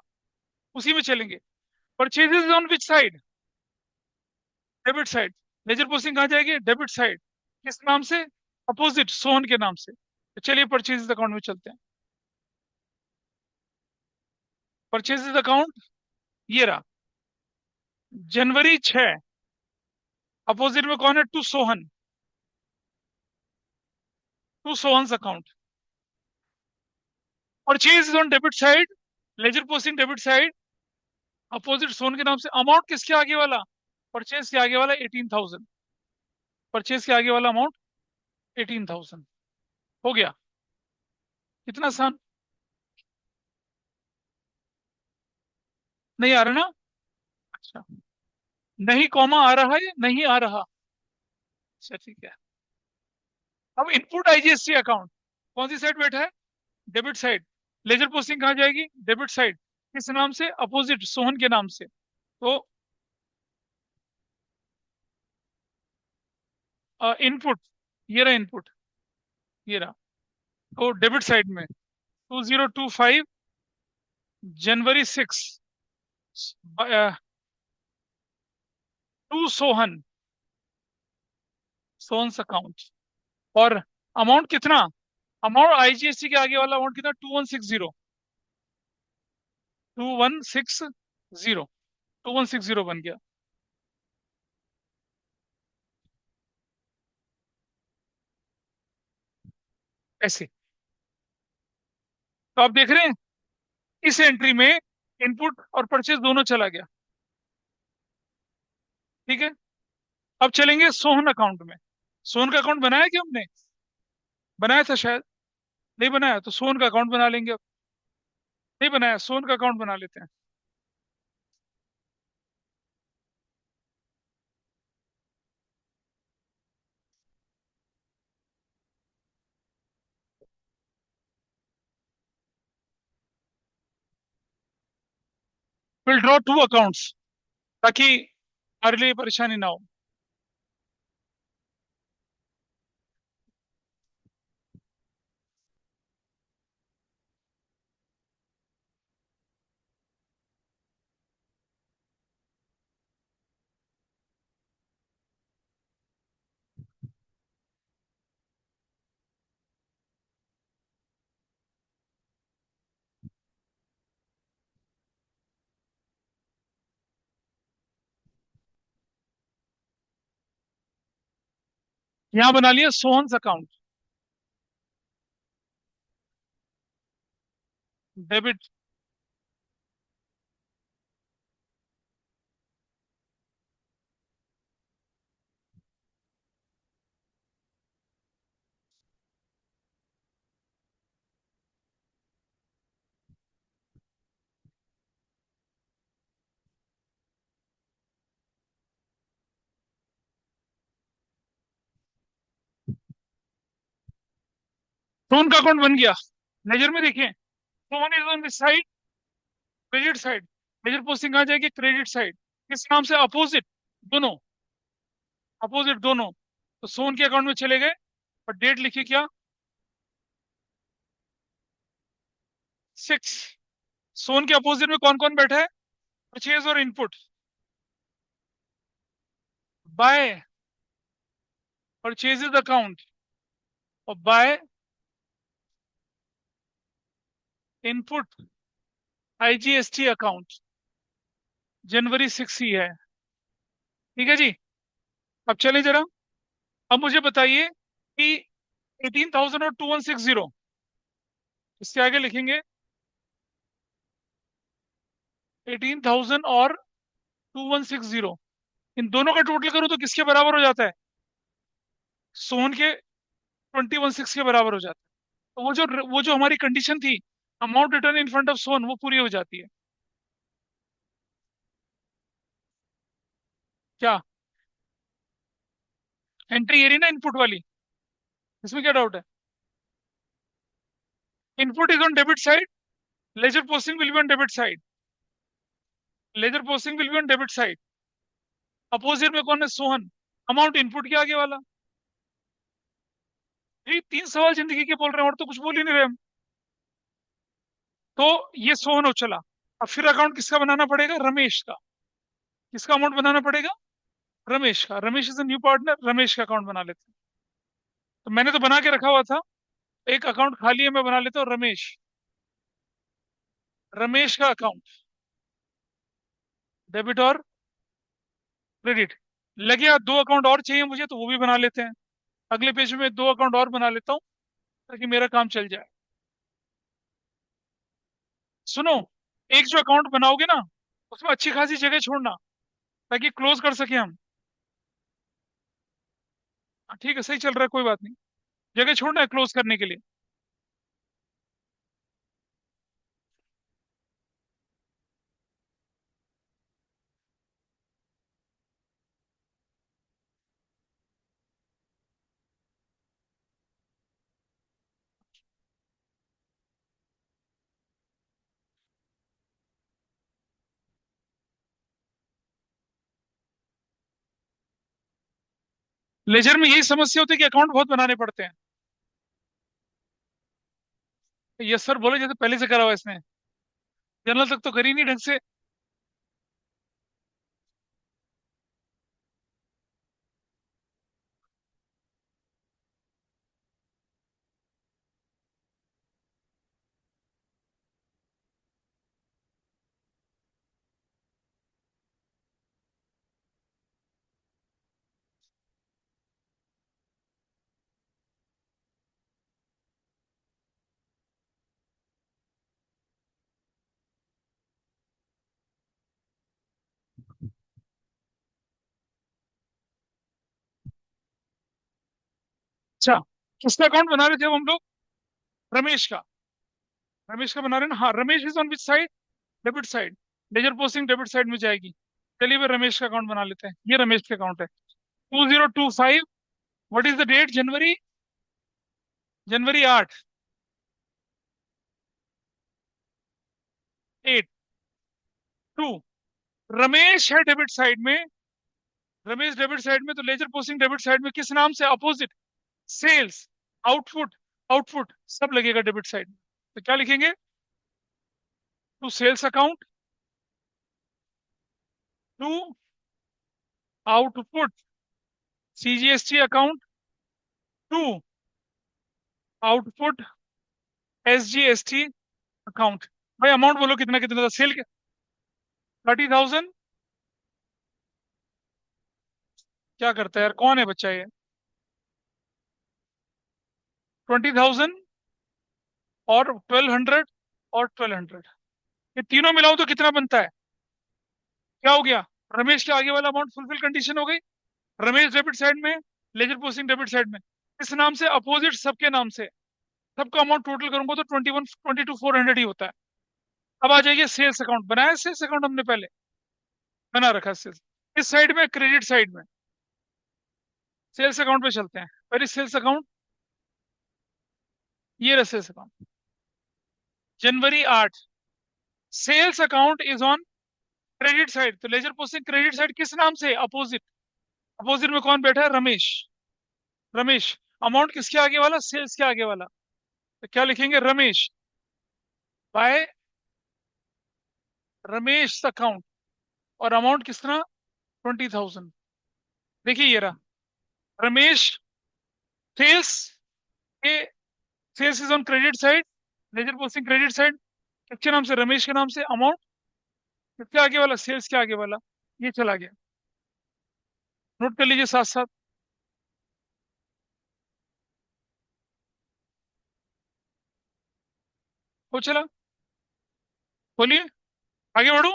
उसी में चलेंगे। Purchases on which side? Debit side. Ledger posting कहाँ जाएगी? Debit side. किस नाम से? अपोजिट, सोहन के नाम से। तो चलिए परचेजेज अकाउंट में चलते हैं। परचेजेज अकाउंट ये रहा, जनवरी 6। अपोजिट में कौन है? To Sohan, to Sohan account. Purchase on debit side, ledger posting debit side, opposite Sohan के नाम से। अमाउंट किसके आगे वाला? परचेज के आगे वाला 18,000। परचेज के आगे वाला अमाउंट 18,000। हो गया। कितना आसान। नहीं आ रहा ना? अच्छा, नहीं कॉमा आ रहा है या नहीं आ रहा? अच्छा ठीक है। अब इनपुट आईजीएसटी अकाउंट कौन सी साइड बैठा है? Debit side. लेजर पोस्टिंग कहाँ जाएगी? Debit side. किस नाम से? अपोजिट, सोहन के नाम से। तो इनपुट, ये रहा इनपुट, ये रहा। तो डेबिट साइड में 2025 जनवरी 6, टू सोहन, सोहन अकाउंट। और अमाउंट कितना? अमाउंट आईजीएसटी के आगे वाला अमाउंट कितना? 2160। 2160, 2160 बन गया। ऐसे। तो आप देख रहे हैं, इस एंट्री में इनपुट और परचेज दोनों चला गया। ठीक है। अब चलेंगे सोहन अकाउंट में। सोहन का अकाउंट बनाया क्या हमने? बनाया था शायद। नहीं बनाया तो सोहन का अकाउंट बना लेंगे अब। नहीं बनाया, सोहन का अकाउंट बना लेते हैं। विल ड्रॉ टू अकाउंट्स, ताकि हमारे लिए परेशानी ना हो। यहां बना लिया सोहन्स अकाउंट, डेबिट। सोहन का अकाउंट बन गया। लेजर में देखिए, Sohan is on this side, credit side. Ledger posting कहाँ जाएगी? Credit side. किस नाम से? अपोजिट, दोनों, अपोजिट दोनों। तो सोहन के अकाउंट में चले गए, और डेट लिखी क्या? 6। सोहन के अपोजिट में कौन कौन बैठा है? परचेज और इनपुट। बाय परचेजेज अकाउंट, और बाय इनपुट आईजीएसटी अकाउंट। जनवरी 6 ही है। ठीक है जी। अब चले जरा, अब मुझे बताइए कि 18,000 और 2160, इसके आगे लिखेंगे 18,000 और 2160, इन दोनों का टोटल करूं तो किसके बराबर हो जाता है? सोहन के 2160 के बराबर हो जाता है। तो वो जो हमारी कंडीशन थी, amount return in front of Sohan, वो पूरी हो जाती है। क्या एंट्री ये रही ना इनपुट वाली, इसमें क्या डाउट है? Input is on debit side, ledger posting will be on debit side. Ledger posting will be on debit side. Opposite में कौन है? सोहन। अमाउंट इनपुट के आगे वाला। ये 3 सवाल जिंदगी के बोल रहे हैं, और तो कुछ बोल ही नहीं रहे हम। तो ये सोहन हो चला। अब फिर अकाउंट किसका बनाना पड़ेगा? रमेश का। किसका अमाउंट बनाना पड़ेगा? रमेश का। Ramesh is a new partner, Ramesh का अकाउंट बना लेते हैं। तो मैंने तो बना के रखा हुआ था, एक अकाउंट खाली है, मैं बना लेता हूँ रमेश। रमेश का अकाउंट, डेबिट और क्रेडिट। लगे यार, 2 अकाउंट और चाहिए मुझे, तो वो भी बना लेते हैं। अगले पेज में 2 अकाउंट और बना लेता हूँ, ताकि मेरा काम चल जाए। सुनो, एक जो अकाउंट बनाओगे ना, उसमें अच्छी खासी जगह छोड़ना, ताकि क्लोज कर सके हम। हाँ, ठीक है, सही चल रहा है, कोई बात नहीं। जगह छोड़ना है क्लोज करने के लिए। लेजर में यही समस्या होती है कि अकाउंट बहुत बनाने पड़ते हैं। यस सर बोले, जैसे पहले से करा हुआ है इसने, जनरल तक तो करी नहीं ढंग से। अच्छा, किसका अकाउंट बना रहे थे अब हम लोग? रमेश का। रमेश का बना रहे हैं ना? हाँ, Ramesh is on which side? Debit side. Ledger posting debit side में जाएगी। चलिए भाई, रमेश का अकाउंट बना लेते हैं। ये रमेश का अकाउंट है। 2025। What is the date? जनवरी, जनवरी 8। 8, टू, रमेश है डेबिट साइड में, रमेश डेबिट साइड में, तो लेजर पोस्टिंग डेबिट साइड में किस नाम से? अपोजिट, सेल्स, आउटपुट, आउटपुट सब लगेगा डेबिट साइड में। तो क्या लिखेंगे? To sales account, to output CGST account, to output SGST account. भाई अमाउंट बोलो कितना कितना था सेल के? 30,000। क्या करता है यार, कौन है बच्चा ये? 20,000 और 1,200 और 1,200, ये तीनों मिलाओ तो कितना बनता है? क्या हो गया? रमेश के आगे वाला अमाउंट फुलफिल कंडीशन हो गई। रमेश डेबिट साइड में, लेजर पोस्टिंग डेबिट साइड में, इस नाम से अपोजिट सबके नाम से, सबका अमाउंट टोटल करूंगा तो 22,400 ही होता है। अब आ जाइए सेल्स अकाउंट। बनाया सेल्स अकाउंट हमने पहले, बना रखा सेल्स। इस साइड में, क्रेडिट साइड में, सेल्स अकाउंट पे चलते हैं। पहले सेल्स अकाउंट, ये रहा सेल्स अकाउंट। जनवरी 8, sales account is on credit side, तो लेजर पोस्टिंग क्रेडिट साइड किस नाम से? अपोजिट। अपोजिट में कौन बैठा है? रमेश। रमेश, अमाउंट किसके आगे वाला? सेल्स के आगे वाला। तो क्या लिखेंगे? रमेश बाय रमेश अकाउंट, और अमाउंट कितना? 20,000। देखिए ये रहा रमेश, सेल्स के, sales is on credit side, ledger posting credit side, किसके नाम से? रमेश के नाम से। अमाउंट किसके आगे वाला? सेल्स के आगे वाला। ये चला गया, नोट कर लीजिए साथ साथ। वो चला, बोलिए, आगे बढ़ो।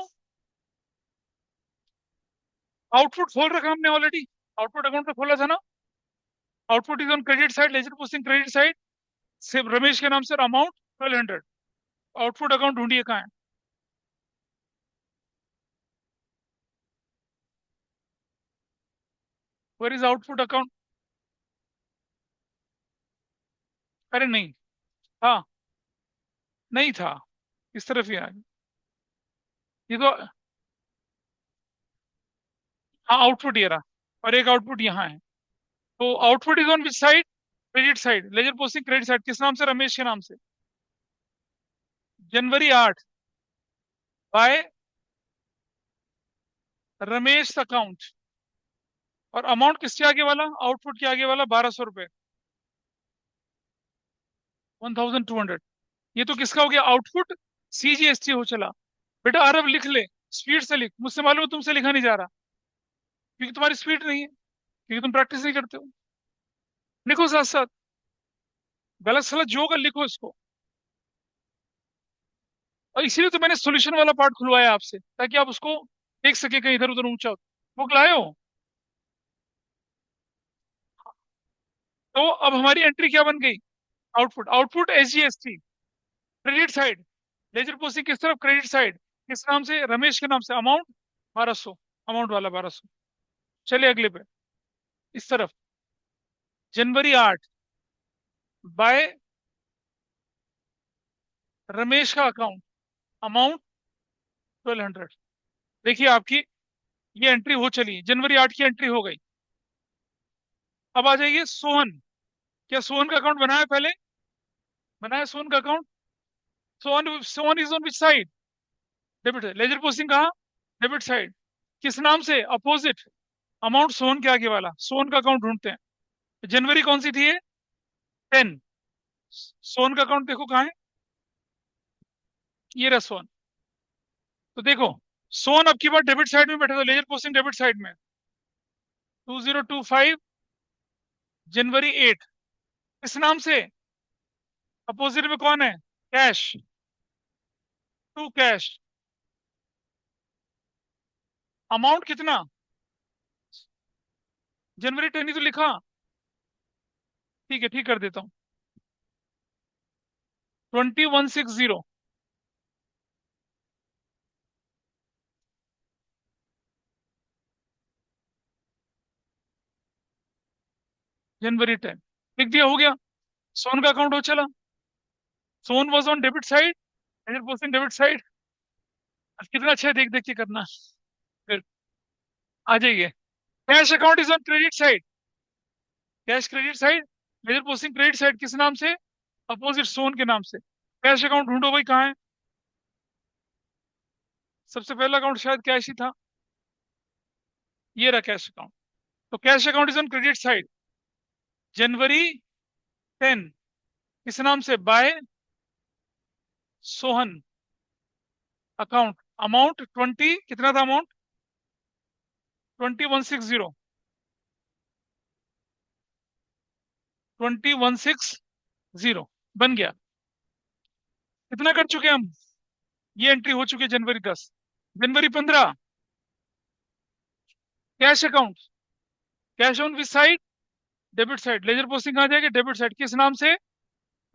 आउटपुट खोल रखा हमने ऑलरेडी, आउटपुट अकाउंट पे खोला था ना। Output is on credit side, ledger posting credit side, सिर्फ रमेश के नाम से, अमाउंट 1,200। आउटपुट अकाउंट ढूंढिए कहाँ है? Where is output account? अरे नहीं था, नहीं था, इस तरफ ही आ गया। ये तो, हाँ आउटपुट ये रहा, और एक आउटपुट यहाँ है। तो output is on which side? Credit side, ledger posting credit side, किस नाम से? रमेश के नाम से। जनवरी 8 बाय रमेश अकाउंट, और अमाउंट किसके आगे वाला? आउटपुट के आगे वाला, 1,200 रुपए, 1,200। ये तो किसका हो गया? आउटपुट सीजीएसटी हो चला। बेटा अरब लिख ले, स्पीड से लिख, मुझसे मालूम है तुमसे लिखा नहीं जा रहा, क्योंकि तुम्हारी स्पीड नहीं है, क्योंकि तुम प्रैक्टिस नहीं करते हो। लिखो साथ साथ, गलत सलत जो होगा लिखो इसको। और इसीलिए तो मैंने सॉल्यूशन वाला पार्ट खुलवाया आपसे, ताकि आप उसको देख सके कहीं इधर उधर ऊंचा हो। बुक लाए हो? तो अब हमारी एंट्री क्या बन गई? Output, output SGST credit side, ledger posting किस तरफ? क्रेडिट साइड, किस नाम से? रमेश के नाम से। अमाउंट 1,200, अमाउंट वाला 1,200। चलिए अगले पे, इस तरफ, जनवरी 8 बाय रमेश का अकाउंट, अमाउंट 1,200। देखिए आपकी ये एंट्री हो चली, जनवरी 8 की एंट्री हो गई। अब आ जाइए सोहन। क्या सोहन का अकाउंट बनाया पहले? बनाया सोहन का account. Sohan, Sohan is on which side? Debit है। लेजर पोस्टिंग कहाँ? डेबिट साइड, किस नाम से? अपोजिट, अमाउंट सोहन के आगे वाला। सोहन का अकाउंट ढूंढते हैं। जनवरी कौन सी थी ये? 10। सोहन का अकाउंट देखो कहाँ है? ये रहा सोहन। तो देखो, सोहन अब की बार डेबिट साइड में बैठा था, लेजर पोस्टिंग डेबिट साइड में। 2025, जनवरी 8, किस नाम से? अपोजिट में कौन है? Cash, to cash. अमाउंट कितना? जनवरी 10 ही तो लिखा। ठीक है, ठीक कर देता हूँ, 2160। जनवरी 10 लिख दिया, हो गया। सोन का अकाउंट हो चला। Sohan was on debit side, ledger posting debit side, अब कितना अच्छा है, देख देख के करना। फिर आ जाइए। Cash account is on credit side. Cash credit side, major posting credit side किस नाम से? अपोजिट सोन के नाम से। कैश अकाउंट ढूंढो भाई, कहाँ है? सबसे पहला अकाउंट शायद कैश ही था। ये रहा कैश अकाउंट। तो cash account is on credit side. January 10 किस नाम से? बाय सोहन। अकाउंट अमाउंट 20, कितना था अमाउंट? 2160। 2160 बन गया। कितना कर चुके हम? ये एंट्री हो चुकी है January 10। January 15 cash account. Cash on which side? Debit side. Ledger posting कहाँ जाएगी? Debit side. किस नाम से?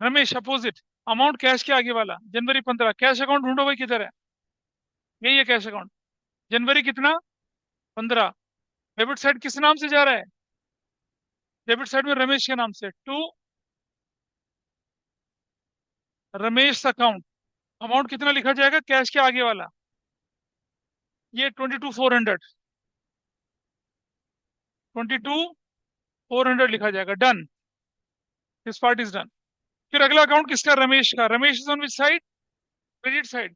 रमेश। अपोजिट। अमाउंट कैश के आगे वाला। January 15 कैश अकाउंट ढूंढो भाई, किधर है? यही है कैश अकाउंट। जनवरी कितना? 15। डेबिट साइड किस नाम से जा रहा है? डेबिट साइड में रमेश के नाम से, टू रमेश अकाउंट। अमाउंट कितना लिखा जाएगा कैश के आगे वाला? ये 22,400। 22,400 लिखा जाएगा। Done. This part is done. फिर अगला अकाउंट किसका? रमेश का। Ramesh is on which side? Credit side.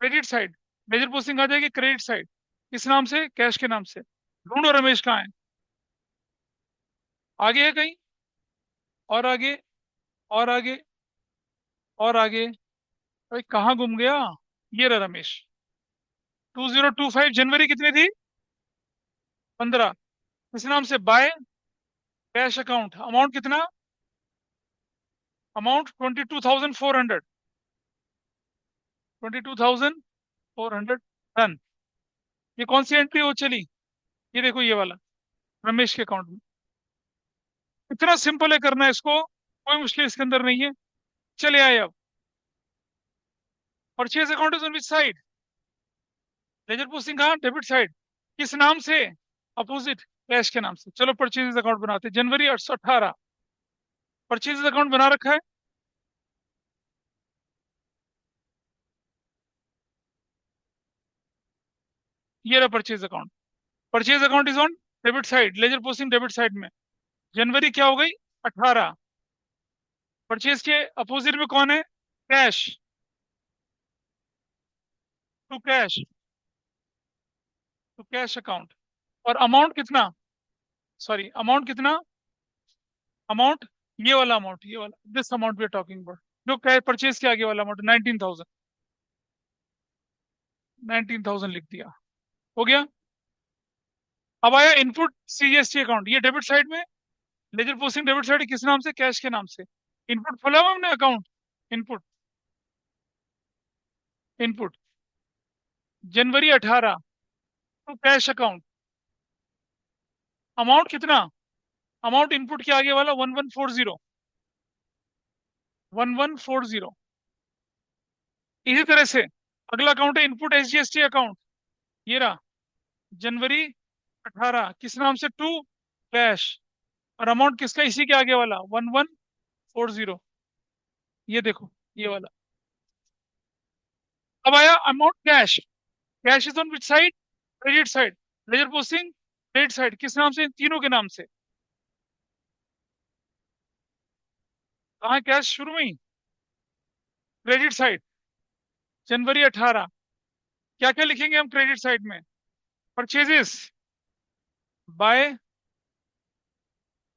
Credit side. Major posting आ जाएगी क्रेडिट साइड। किस नाम से? कैश के नाम से। ढूंढो रमेश कहाँ है। आगे है कहीं? और आगे? और आगे? और आगे? भाई कहाँ गुम गया? ये रहा रमेश। 2025। जनवरी कितनी थी? 15। किस नाम से? By cash account. अमाउंट कितना? अमाउंट 22,400। 22,400। डन। ये कौन सी एंट्री हो चली? ये देखो, ये वाला रमेश के अकाउंट में। इतना सिंपल है करना है इसको, कोई मुश्किल इसके अंदर नहीं है। चले आए अब। Purchase account is on which side? Ledger posting कहाँ? Debit side. किस नाम से? अपोजिट कैश के नाम से। चलो परचेज अकाउंट बनाते हैं। January 18 परचेज अकाउंट बना रखा है। ये रहा purchase account. Purchase account is on debit side. Ledger posting debit side में। जनवरी क्या हो गई? 18। परचेज के अपोजिट में कौन है? Cash. To cash. To cash account. और अमाउंट कितना? सॉरी, अमाउंट कितना? अमाउंट ये वाला अमाउंट, ये वाला, this amount we are talking about. जो कैश परचेज के आगे वाला अमाउंट 19,000। 19,000 लिख दिया। हो गया। अब आया इनपुट CGST अकाउंट। ये डेबिट साइड में। लेजर पोस्टिंग डेबिट साइड किस नाम से? कैश के नाम से। इनपुट खोला हुआ हमने account. Input. Input January 18 to cash account. Amount कितना? अमाउंट इनपुट के आगे वाला 1140। 1140। इसी तरह से अगला अकाउंट है इनपुट SGST अकाउंट। ये रहा। January 18 किस नाम से? To cash. और अमाउंट किसका? इसी के आगे वाला 1140। ये देखो, ये वाला। अब आया amount cash. Cash is on which side? Credit side. Ledger posting credit side. किस नाम से? इन तीनों के नाम से। कहाँ है कैश? शुरू में ही क्रेडिट साइड। January 18 क्या क्या लिखेंगे हम क्रेडिट साइड में? Purchases. By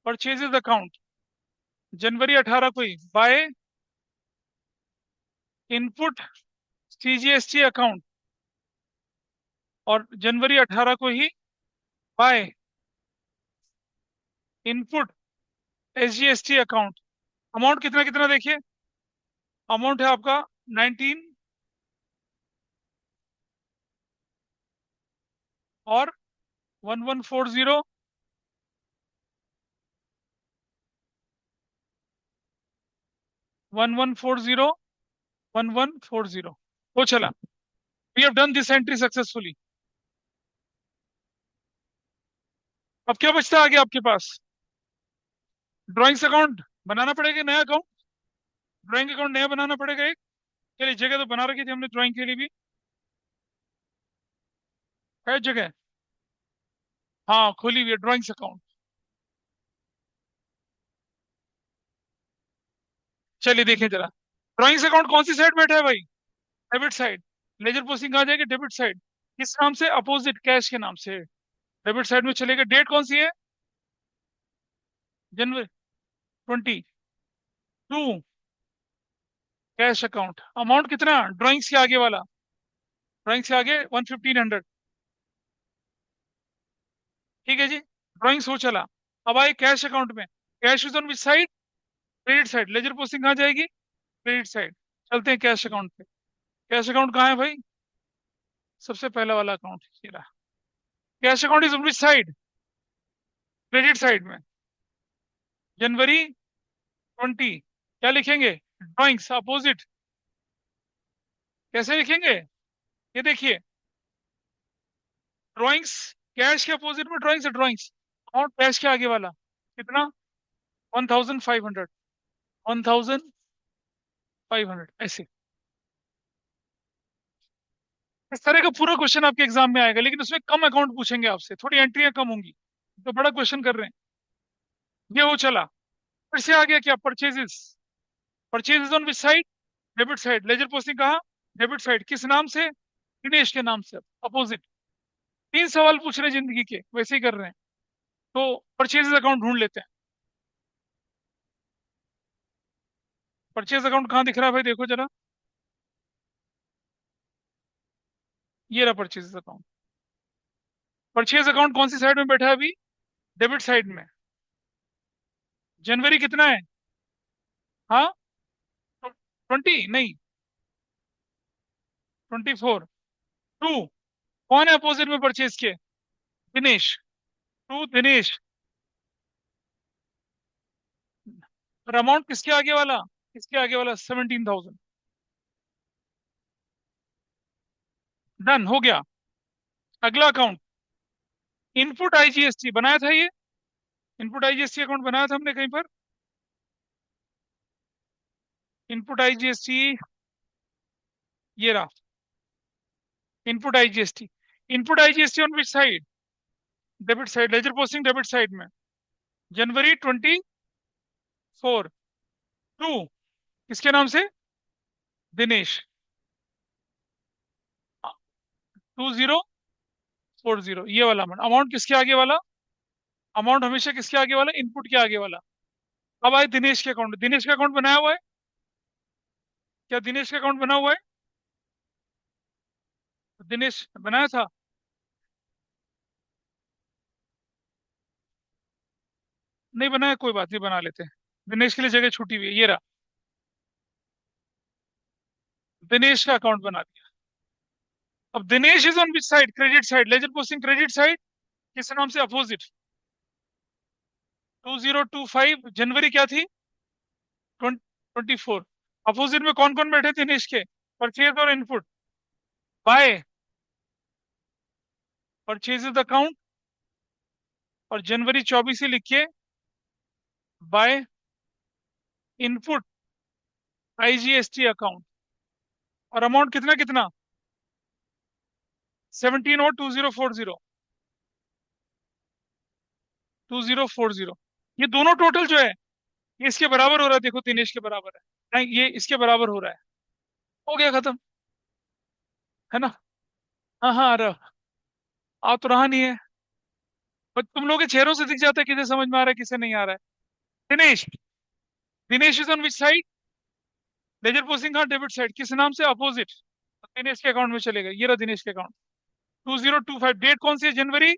purchases account. January 18 को ही बाय इनपुट CGST अकाउंट। और January 18 को ही by input SGST account. Amount कितना कितना देखिए। अमाउंट है आपका 19 और 1140। 1140। हो चला। We have done this entry successfully. अब क्या बचता है आगे आपके पास? ड्राइंग्स अकाउंट बनाना पड़ेगा, नया अकाउंट। ड्राइंग अकाउंट नया बनाना पड़ेगा एक। चलिए, जगह तो बना रखी थी हमने ड्राइंग के लिए भी। है जगह। हाँ खोली हुई है, ड्राइंग्स अकाउंट। चलिए देखें जरा, ड्राइंग्स अकाउंट कौन सी साइड बैठा है भाई? Debit side. लेजर पोस्टिंग कहाँ जाएगी? Debit side. किस नाम से? अपोजिट, कैश के नाम से। डेबिट साइड में चलेगा। डेट कौन सी है? जनवरी 22। Cash account. अमाउंट कितना? ड्राइंग्स के आगे वाला, ड्राइंग्स के आगे 1,500। ठीक है जी, ड्राइंग्स हो चला। अब आए कैश अकाउंट में। Cash is on which side? Credit side. Ledger posting कहाँ जाएगी? Credit side. चलते हैं कैश अकाउंट पे। कैश अकाउंट कहाँ है भाई? सबसे पहला वाला अकाउंट ये रहा। Cash account is on which side? Credit side में। जनवरी 20। क्या लिखेंगे? Drawings opposite. कैसे लिखेंगे? ये देखिए, ड्राइंग्स कैश के अपोजिट में ड्राइंग्स है, ड्राइंग्स। और कैश के आगे वाला कितना? 1,500। 1,500 ऐसे। इस तरह का पूरा क्वेश्चन आपके एग्जाम में आएगा, लेकिन उसमें कम अकाउंट पूछेंगे आपसे, थोड़ी एंट्रियां कम होंगी। तो बड़ा क्वेश्चन कर रहे हैं। ये हो चला। फिर से आ गया क्या? Purchases. Purchases on which side? Debit side. Ledger posting कहाँ? Debit side. किस नाम से? दिनेश के नाम से। अपोजिट। तीन सवाल पूछ रहे हैं जिंदगी के, वैसे ही कर रहे हैं। तो परचेजेस अकाउंट ढूंढ लेते हैं। परचेज अकाउंट कहाँ दिख रहा है भाई? देखो जरा। ये रहा परचेज अकाउंट। परचेज अकाउंट कौन सी साइड में बैठा है अभी? डेबिट साइड में। जनवरी कितना है? हाँ, 20 नहीं, 24। टू। कौन है अपोजिट में परचेज के? दिनेश। टू दिनेश। और अमाउंट किसके आगे वाला? किसके आगे वाला? 17,000। डन हो गया। अगला अकाउंट, इनपुट आईजीएसटी बनाया था ये। इनपुट आईजीएसटी अकाउंट बनाया था हमने कहीं पर? इनपुट आईजीएसटी ये रहा। Input IGST. Input IGST on which side? Debit side. Ledger posting debit side में। January 24। टू किसके नाम से? दिनेश। 2040, ये वाला अमाउंट। अमाउंट किसके आगे वाला? अमाउंट हमेशा किसके आगे वाला? इनपुट के आगे वाला। अब आए दिनेश के अकाउंट। दिनेश का अकाउंट बनाया हुआ है? क्या दिनेश का अकाउंट बना हुआ है? दिनेश बनाया था। नहीं बनाया, कोई बात नहीं, बना लेते हैं। दिनेश के लिए जगह छूटी हुई है, ये रहा। दिनेश का अकाउंट बना दिया। अब Dinesh is on which side? Credit side. Ledger posting credit side. किस नाम से? अपोजिट। 2025। जनवरी क्या थी? 24। अपोजिट में कौन कौन बैठे थे दिनेश के? परचेज और इनपुट। Bye purchases account. और January 24 से लिखिए बाय इनपुट आईजीएसटी अकाउंट। और अमाउंट कितना कितना? 17 और 2040। 2040। ये दोनों टोटल जो है, ये इसके बराबर हो रहा है। देखो दिनेश के बराबर है। नहीं, ये इसके बराबर हो रहा है। हो गया खत्म। है ना? हाँ हाँ, आ रहा। आ तो रहा नहीं है। पर तुम लोगों के चेहरों से दिख जाता है किसे समझ में आ रहा है, किसे नहीं आ रहा है। Dinesh. Dinesh is on which side? Ledger posting का डेबिट साइड। किस नाम से? अपोजिट। दिनेश के अकाउंट में चलेगा। ये रहा दिनेश के अकाउंट। 2025। डेट कौन सी है? जनवरी।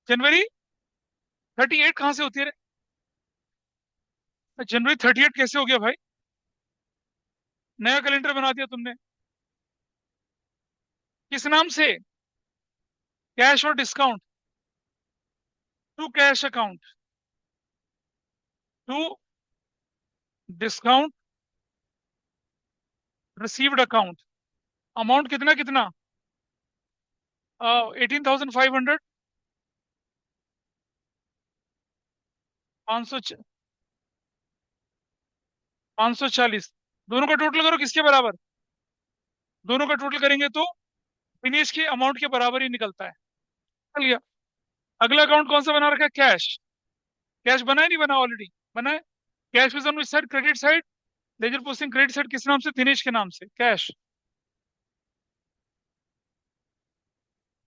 January 38 कहाँ से होती है? January 38 कैसे हो गया भाई? नया कैलेंडर बना दिया तुमने। किस नाम से? कैश और discount. To cash account. To discount received account. Amount कितना कितना? 18,500। 500, 540। दोनों का टोटल करो, किसके बराबर? दोनों का टोटल करेंगे तो दिनेश के अमाउंट के बराबर ही निकलता है। चलिए, अगला अकाउंट कौन सा बना रखा है? कैश। कैश बना है नहीं बना? ऑलरेडी बना है। Cash is on which side? Credit side. Ledger posting credit side किस नाम से? दिनेश के नाम से, cash.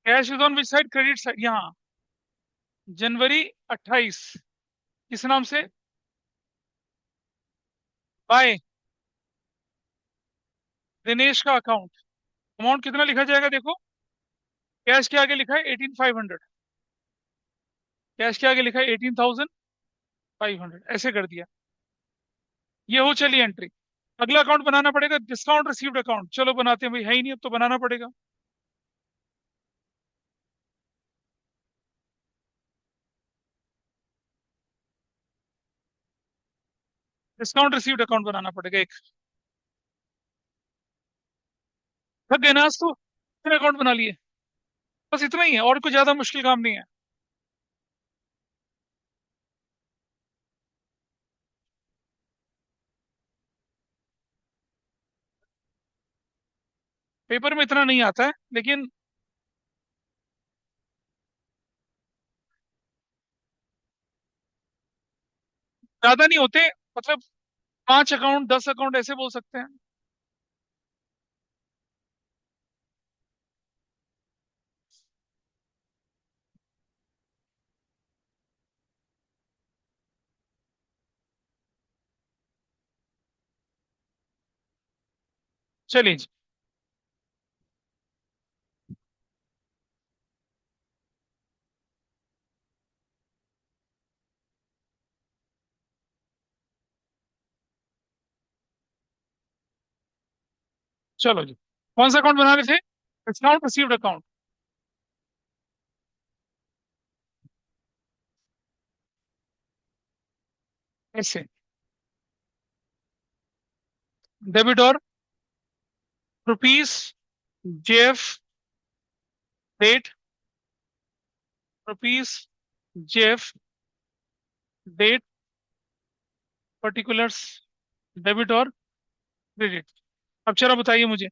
Cash is on which side? Credit side, यहाँ। जनवरी 28 किस नाम से? बाय दिनेश का अकाउंट। अमाउंट कितना लिखा जाएगा देखो। कैश के आगे लिखा है 18,500। कैश के आगे लिखा है 18,500, ऐसे कर दिया। ये हो चली एंट्री। अगला अकाउंट बनाना पड़ेगा, डिस्काउंट रिसीव्ड अकाउंट। चलो बनाते हैं भाई, है ही नहीं अब तो बनाना पड़ेगा। डिस्काउंट रिसीव्ड अकाउंट बनाना पड़ेगा एक। थक गए ना आज तो, कितने अकाउंट बना लिए? बस इतना ही है, और कोई ज्यादा मुश्किल काम नहीं है। पेपर में इतना नहीं आता है लेकिन। ज्यादा नहीं होते, मतलब 5 अकाउंट 10 अकाउंट ऐसे बोल सकते हैं। चलिए जी। चलो जी, कौन सा अकाउंट बना रहे थे? Discount received account. ऐसे। डेबिट और rupees JF date. Rupees JF date particulars. Debit और क्रेडिट। अब चलो बताइए मुझे,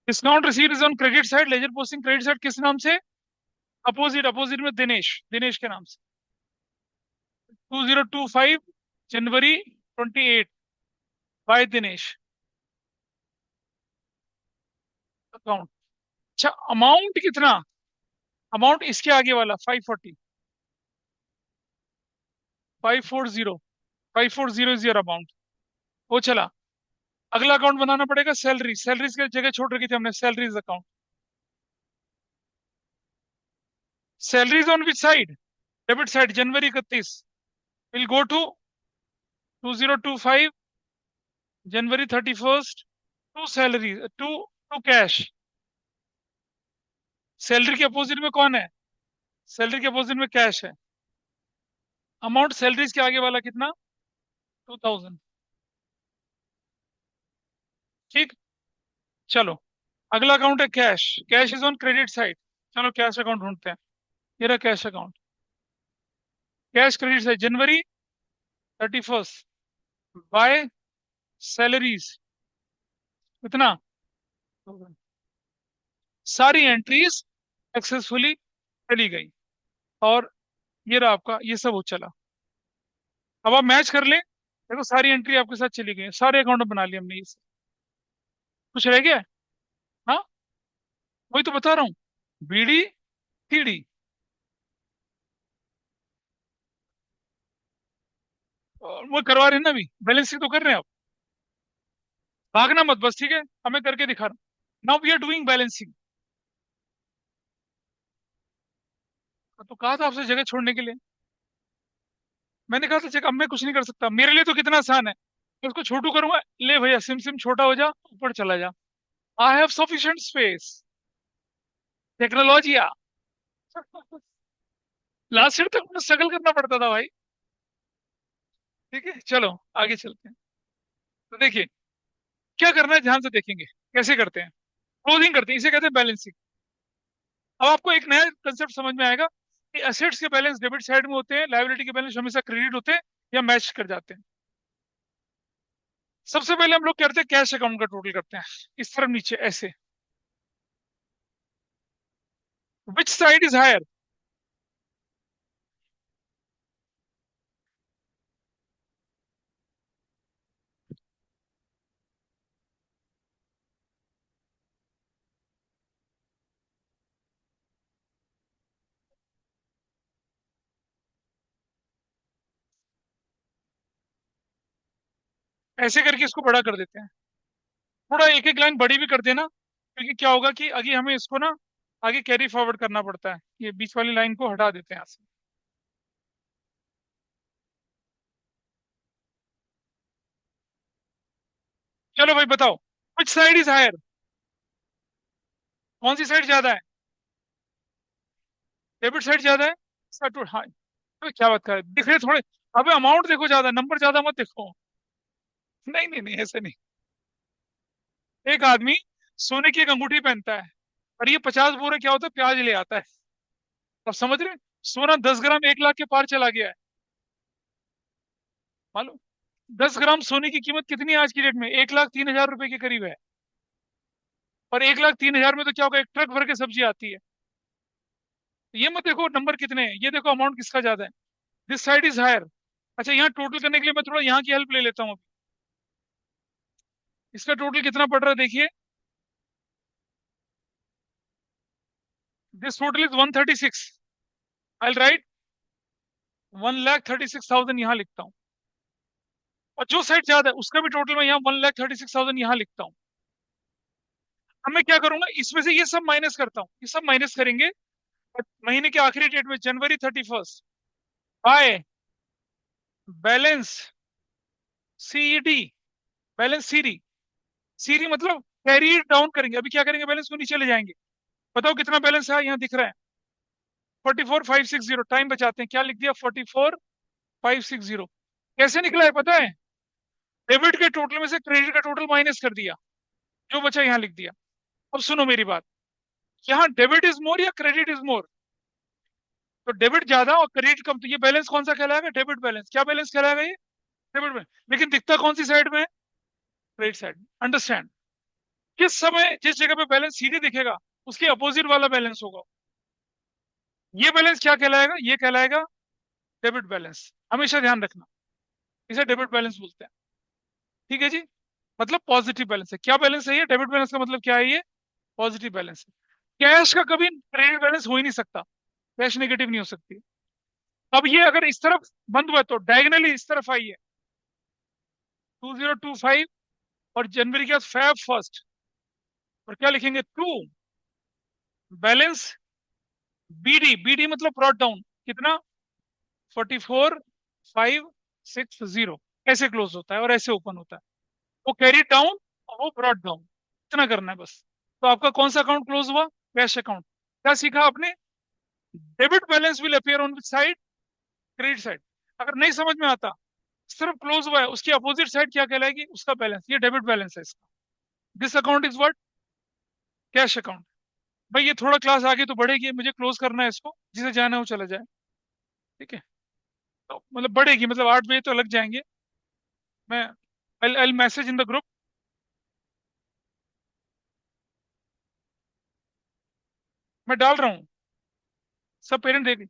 discount receive is on credit side, ledger posting credit side किस नाम से? अपोजिट, अपोजिट में दिनेश, दिनेश के नाम से। 2025 January 28 बाय दिनेश अकाउंट। अच्छा, अमाउंट कितना? अमाउंट इसके आगे वाला 540 इज योर अमाउंट। वो चला। अगला अकाउंट बनाना पड़ेगा सैलरी। सैलरीज की जगह छोड़ रखी थी हमने, salaries account. Salaries on which side? Debit side, January 31 will go to 2025 January 31 to salary, to to cash. Salary के अपोजिट में कौन है? सैलरी के अपोजिट में कैश है। अमाउंट सैलरीज के आगे वाला कितना? 2,000। ठीक। चलो, अगला अकाउंट है cash. Cash is on credit side. चलो कैश अकाउंट ढूंढते हैं। ये रहा cash account. Cash credit side, January 31 by salaries कितना? सारी एंट्रीज सक्सेसफुली चली गई। और ये रहा आपका, ये सब हो चला। अब आप मैच कर ले, देखो सारी एंट्री आपके साथ चली गई, सारे अकाउंट बना लिए हमने ये सब। कुछ रह गया है? हाँ, वही तो बता रहा हूँ। BD CD. और वो करवा रहे हैं ना अभी, बैलेंसिंग तो कर रहे हैं आप। भागना मत बस, ठीक है? हमें करके दिखा रहा हूँ। Now we are doing balancing. तो कहा था आपसे जगह छोड़ने के लिए। मैंने कहा था चेक, अब मैं कुछ नहीं कर सकता, मेरे लिए तो कितना आसान है। मैं उसको छोटू करूंगा, ले भैया सिम सिम छोटा हो जा, ऊपर चला जा। I have sufficient space. Technology. Last year तक मुझे स्ट्रगल करना पड़ता था भाई। ठीक है, चलो आगे चलते हैं। तो देखिए, क्या करना है ध्यान से देखेंगे। कैसे करते हैं? क्लोजिंग करते हैं, इसे कहते हैं बैलेंसिंग। अब आपको एक नया कंसेप्ट समझ में आएगा कि एसेट्स के बैलेंस डेबिट साइड में होते हैं, लायबिलिटी के बैलेंस हमेशा क्रेडिट होते हैं या मैच कर जाते हैं। सबसे पहले हम लोग करते हैं कैश अकाउंट का टोटल करते हैं, इस तरफ नीचे ऐसे। Which side is higher? ऐसे करके इसको बड़ा कर देते हैं। थोड़ा एक एक लाइन बड़ी भी कर देना, क्योंकि क्या होगा कि आगे हमें इसको ना आगे कैरी फॉरवर्ड करना पड़ता है। ये बीच वाली लाइन को हटा देते हैं यहाँ से। चलो भाई बताओ, विच साइड इज हायर? कौन सी साइड ज्यादा है? डेबिट साइड ज्यादा है। इसका टू हाँ। अबे क्या बात कर रहे दिख रहे थोड़े। अबे अमाउंट देखो, ज्यादा नंबर ज्यादा मत देखो। नहीं नहीं नहीं, ऐसे नहीं। एक आदमी सोने की एक अंगूठी पहनता है, और ये 50 बोरे क्या होता है, प्याज ले आता है। अब समझ रहे हैं? सोना 10 ग्राम 1 लाख के पार चला गया है। मालूम? 10 ग्राम सोने की कीमत कितनी है आज की डेट में? 1,03,000 रुपए के करीब है। और 1,03,000 में तो क्या होगा, एक ट्रक भर के सब्जी आती है। तो ये मत देखो नंबर कितने हैं, ये देखो अमाउंट किसका ज्यादा है। This side is higher. अच्छा, यहाँ टोटल करने के लिए मैं थोड़ा यहाँ की हेल्प ले लेता हूँ। इसका टोटल कितना पड़ रहा है देखिए। This total is 136। I right 1,36,000 यहाँ लिखता हूँ। और जो साइड ज्यादा है उसका भी टोटल मैं यहाँ 1,36,000 यहाँ लिखता हूँ। अब मैं क्या करूंगा, इसमें से ये सब माइनस करता हूँ, ये सब माइनस करेंगे। और महीने के आखिरी डेट में January 31 by balance CD. Balance CD. CD मतलब कैरी डाउन करेंगे। अभी क्या करेंगे, बैलेंस को नीचे ले जाएंगे। बताओ कितना बैलेंस है, यहाँ दिख रहा है 44,560। टाइम बचाते हैं, क्या लिख दिया 44,560। कैसे निकला है पता है? डेबिट के टोटल में से क्रेडिट का टोटल माइनस कर दिया, जो बचा यहाँ लिख दिया। अब सुनो मेरी बात, यहाँ डेबिट इज मोर या क्रेडिट इज मोर? तो डेबिट ज्यादा और क्रेडिट कम, तो ये बैलेंस कौन सा कहलाएगा? Debit balance. क्या बैलेंस कहलाएगा ये? Debit balance. लेकिन दिखता कौन सी साइड में है? Credit side. अंडरस्टैंड? किस समय जिस जगह पे बैलेंस सीधे दिखेगा, उसके अपोजिट वाला बैलेंस होगा। ये बैलेंस क्या कहलाएगा? ये कहलाएगा डेबिट बैलेंस। हमेशा ध्यान रखना, इसे डेबिट बैलेंस बोलते हैं। ठीक है जी। मतलब पॉजिटिव बैलेंस है। क्या बैलेंस है ये? डेबिट बैलेंस का मतलब क्या है ये? पॉजिटिव बैलेंस है। कैश का कभी क्रेडिट बैलेंस हो ही नहीं सकता। कैश नेगेटिव नहीं हो सकती। अब ये अगर इस तरफ बंद हुआ तो डायगनली इस तरफ आई है 2025। और जनवरी के बाद Feb 1 और क्या लिखेंगे 2 बैलेंस बीडी। बीडी मतलब ब्रॉट डाउन। कितना? 44,560। ऐसे क्लोज होता है और ऐसे ओपन होता है। वो कैरी डाउन और वो ब्रॉट डाउन। इतना करना है बस। तो आपका कौन सा अकाउंट क्लोज हुआ? Cash account. क्या सीखा आपने? Debit balance will appear on which side? Credit side. अगर नहीं समझ में आता, सिर्फ क्लोज हुआ है उसकी अपोजिट साइड क्या कहलाएगी? उसका बैलेंस। ये डेबिट बैलेंस है इसका। This account is what? Cash account. भाई ये थोड़ा क्लास आगे तो बढ़ेगी, मुझे क्लोज करना है इसको, जिसे जाना है वो चला जाए। ठीक है? तो मतलब बढ़ेगी, मतलब 8 बजे तो लग जाएंगे। मैं I message in the group. मैं डाल रहा हूँ, सब पेरेंट देख।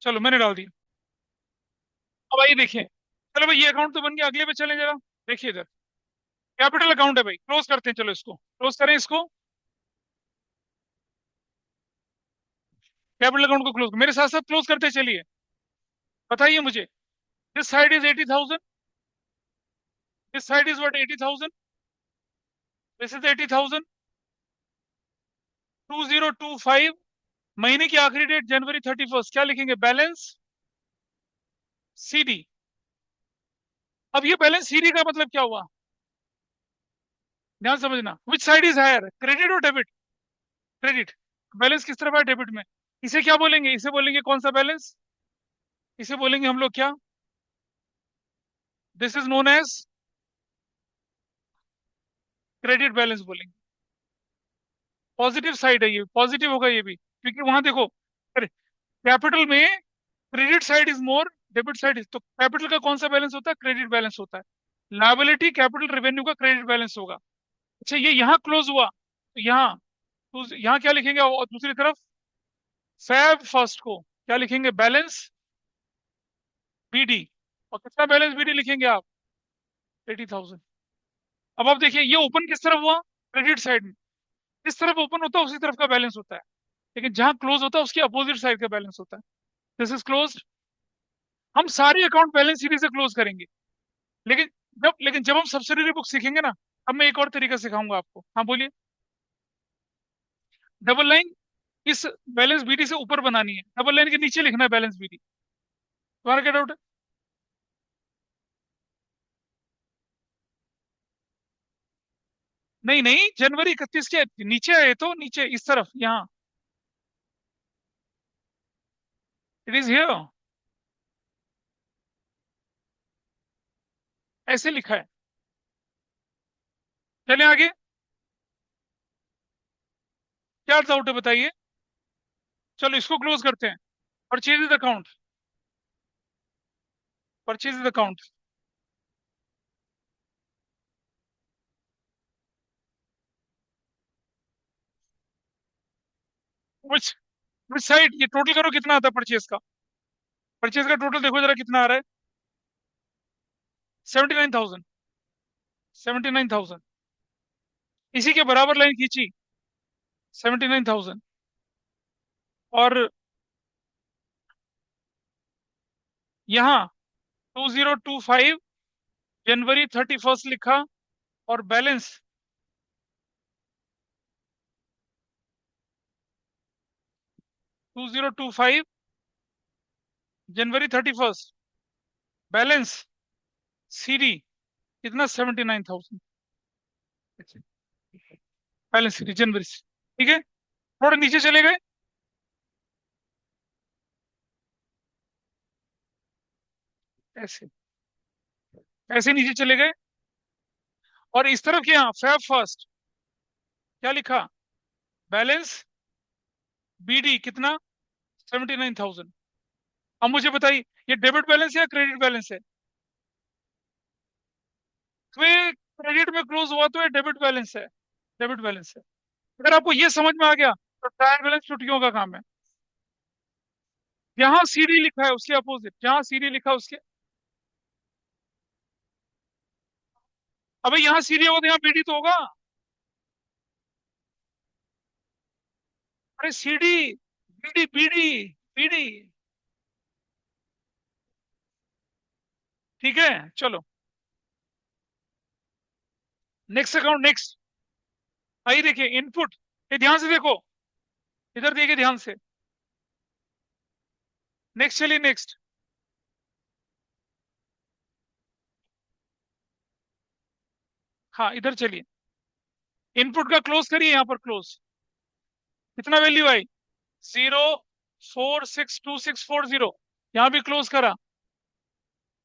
चलो मैंने डाल दिया। अब आइए देखिए। चलो भाई ये अकाउंट तो बन गया, अगले पे चलें जरा। देखिए इधर कैपिटल अकाउंट है भाई, क्लोज करते हैं। चलो इसको क्लोज करें इसको। कैपिटल अकाउंट को क्लोज मेरे साथ साथ क्लोज करते चलिए। बताइए मुझे, this side is 80,000। This side is what 80,000। This is 80,000। 2025। महीने की आखिरी डेट January 31। क्या लिखेंगे? Balance CD. अब ये बैलेंस सीडी का मतलब क्या हुआ? ध्यान समझना। Which side is higher, credit और डेबिट? क्रेडिट। बैलेंस किस तरफ है? डेबिट में। इसे क्या बोलेंगे? इसे बोलेंगे कौन सा बैलेंस? इसे बोलेंगे हम लोग क्या? This is known as credit balance बोलेंगे। पॉजिटिव साइड है ये, पॉजिटिव होगा ये भी, क्योंकि वहां देखो कैपिटल में credit side is more, debit side is, तो कैपिटल का कौन सा बैलेंस होता है? क्रेडिट बैलेंस होता है। लायबिलिटी कैपिटल रेवेन्यू का क्रेडिट बैलेंस होगा। अच्छा, ये यहाँ क्लोज हुआ तो यहाँ, तो यहाँ क्या लिखेंगे? और दूसरी तरफ फैब फर्स्ट को क्या लिखेंगे? Balance BD. और कितना बैलेंस बीडी लिखेंगे आप? 80,000। अब आप देखिए ये ओपन किस तरफ हुआ? क्रेडिट साइड में। जिस तरफ ओपन होता है उसी तरफ का बैलेंस होता है, लेकिन जहां क्लोज होता है उसकी अपोजिट साइड का बैलेंस होता है। This is close. हम सारे अकाउंट बैलेंस शीट से क्लोज करेंगे, लेकिन जब हम सब्सिडरी बुक सीखेंगे ना, अब मैं एक और तरीका सिखाऊंगा आपको। हाँ बोलिए। डबल लाइन इस बैलेंस बीडी से ऊपर बनानी है, डबल लाइन के नीचे लिखना है बैलेंस बीडी। तुम्हारा क्या डाउट है? नहीं नहीं, जनवरी 31 के नीचे है, तो नीचे इस तरफ यहाँ। It is here. ऐसे लिखा है। चलें आगे। क्या डाउट है बताइए? चलो इसको क्लोज करते हैं। Purchase account, purchase account. Which which side? ये टोटल करो कितना आता है परचेज का। परचेज का टोटल देखो जरा कितना आ रहा है। 79,000। 79,000। इसी के बराबर लाइन खींची। 79,000। और यहाँ 2025 जनवरी 31 लिखा। और बैलेंस 2025 जनवरी 31, बैलेंस सीडी कितना? 79,000। बैलेंस सीडी जनवरी से। ठीक है, थोड़ा नीचे चले गए। ऐसे, ऐसे नीचे चले गए। और इस तरफ क्या? फेब फर्स्ट क्या लिखा? बैलेंस बीडी कितना? 79,000। अब मुझे बताइए, ये डेबिट बैलेंस है या क्रेडिट बैलेंस है? तो ये क्रेडिट में क्लोज हुआ तो ये डेबिट बैलेंस है। डेबिट बैलेंस है। अगर आपको ये समझ में आ गया तो ट्रायल बैलेंस छुट्टियों का काम है। जहां सीडी लिखा है उसके अपोजिट, जहां सीडी लिखा है उसके, अबे यहाँ सीडी होगा तो यहाँ बीडी तो होगा। अरे सीडी, बीडी बीडी बीडी। ठीक है, चलो नेक्स्ट अकाउंट, नेक्स्ट। आइए देखिए इनपुट। ये ध्यान से देखो, इधर देखिए ध्यान से। नेक्स्ट चलिए, नेक्स्ट। हाँ इधर चलिए। इनपुट का क्लोज करिए, यहाँ पर क्लोज। कितना वैल्यू आई? 0462640। यहाँ भी क्लोज करा,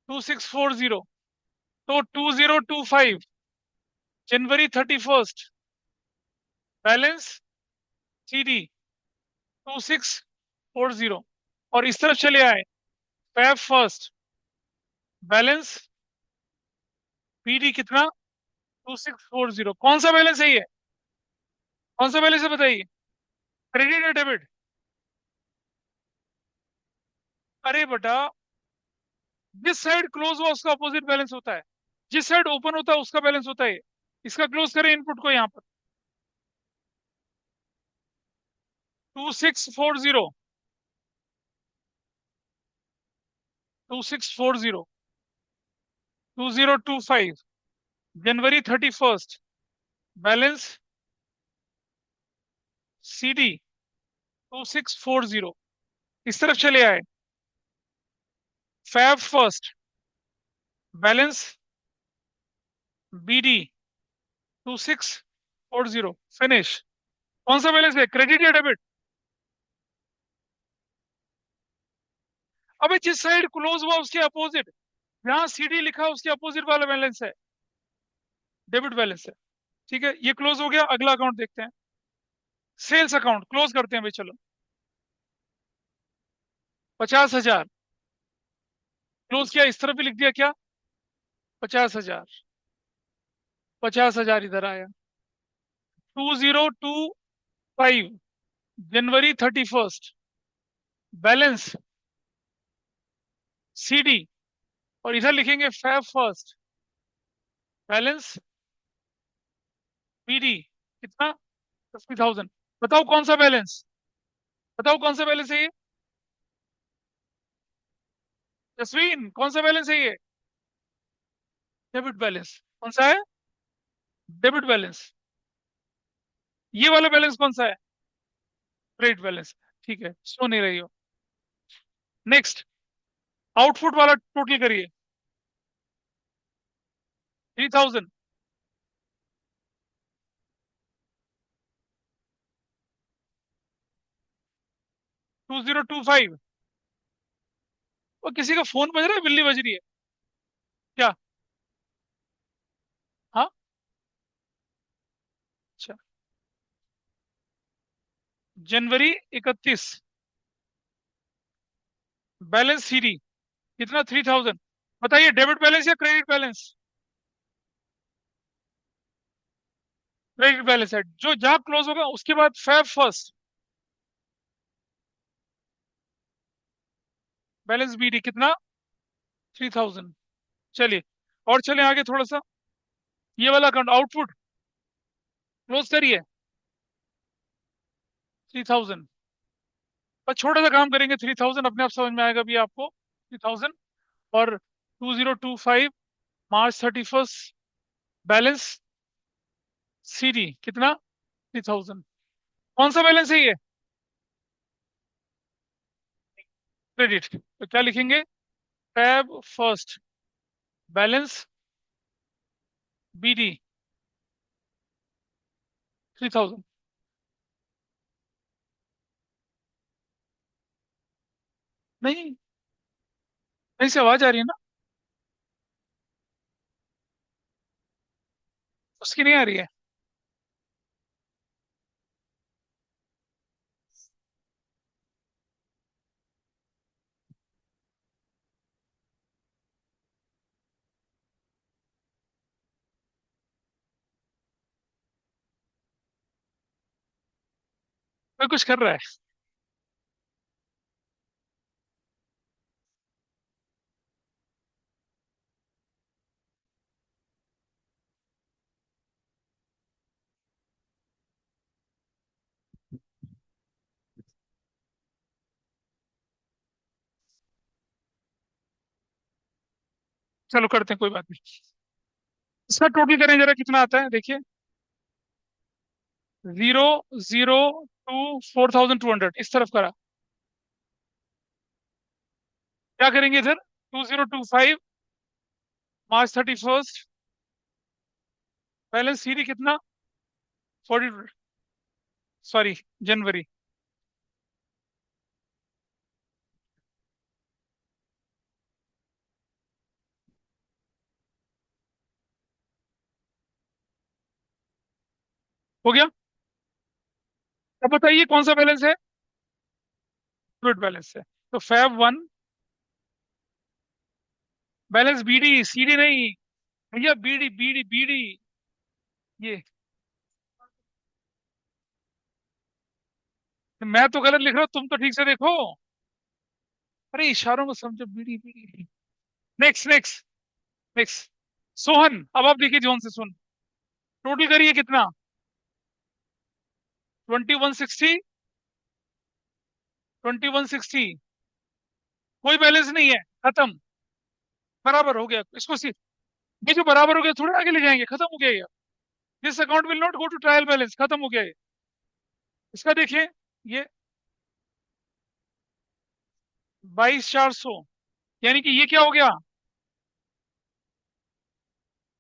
2640। तो 2025 जनवरी 31, बैलेंस सीडी 2640। और इस तरफ चले आए, फेब फर्स्ट, बैलेंस पीडी कितना? 2640। कौन सा बैलेंस है ये? कौन सा बैलेंस है बताइए? क्रेडिट या डेबिट? अरे बेटा, जिस साइड क्लोज हुआ उसका अपोजिट बैलेंस होता है, जिस साइड ओपन होता है उसका बैलेंस होता है। इसका क्लोज करें इनपुट को यहाँ पर। 2640, 2640, 2025 जनवरी 31, बैलेंस सीडी 2640। इस तरफ चले आए, Feb first, balance BD 2640। Finish. कौन सा बैलेंस है, क्रेडिट या डेबिट? अबे जिस साइड क्लोज हुआ उसके अपोजिट, जहां सीडी लिखा उसके अपोजिट वाला बैलेंस है, डेबिट बैलेंस है। ठीक है, ये क्लोज हो गया, अगला अकाउंट देखते हैं। सेल्स अकाउंट क्लोज करते हैं भाई, चलो। 50,000 क्लोज किया, इस तरफ भी लिख दिया क्या, 50,000। 50,000 इधर आया। 2025, January 31, बैलेंस सीडी, और इधर लिखेंगे Feb 1, बैलेंस बीडी। कितना, 50,000। बताओ कौन सा बैलेंस, बताओ कौन सा बैलेंस है ये, जसवीन कौन सा बैलेंस है ये? Debit balance. कौन सा है, डेबिट बैलेंस। ये वाला बैलेंस कौन सा है, क्रेडिट बैलेंस। ठीक है, सो नहीं रही हो। नेक्स्ट, आउटपुट वाला टोटल करिए। 3,000। 2025, वो किसी का फोन बज रहा है, बिल्ली बज रही है क्या? हाँ, अच्छा। January 31, बैलेंस सीडी कितना, 3,000। बताइए डेबिट बैलेंस या क्रेडिट बैलेंस? क्रेडिट बैलेंस है, जो जहां क्लोज होगा उसके बाद Feb 1, बैलेंस बीडी कितना, 3,000। चलिए, और चले आगे थोड़ा सा। ये वाला अकाउंट आउटपुट क्लोज करिए, 3,000। बस छोटा सा काम करेंगे, 3,000 अपने आप समझ में आएगा भी आपको, 3,000। और 2025, March 31, बैलेंस सीडी कितना, 3,000। कौन सा बैलेंस है ये, क्रेडिट, तो क्या लिखेंगे, Feb 1, बैलेंस बीडी 3,000। नहीं, कहीं से आवाज आ रही है ना, उसकी नहीं आ रही है। कोई कुछ कर रहा है। चलो करते हैं, कोई बात नहीं। इसका टोटल करें जरा, कितना आता है देखिए। 002 4,200, इस तरफ करा। क्या करेंगे इधर, 2025, March 31, बैलेंस सीडी कितना, 40, सॉरी, जनवरी। हो गया। अब बताइए कौन सा बैलेंस है, डेबिट बैलेंस है। तो Feb 1, बैलेंस बीडी, सीडी नहीं भैया, बीडी बीडी बीडी। ये मैं तो गलत लिख रहा हूँ, तुम तो ठीक से देखो। अरे इशारों को समझो, बीड़ी बीड़ी। Next next next. सोहन, अब आप देखिए ध्यान से सुन। टोटल करिए कितना, 2160। 2160, कोई बैलेंस नहीं है, खत्म, बराबर हो गया इसको ये जो बराबर हो गया थोड़े आगे ले जाएंगे, खत्म हो गया ये। This account will not go to trial balance, खत्म हो गया ये। इसका देखिए, ये 22,400, यानी कि ये क्या हो गया,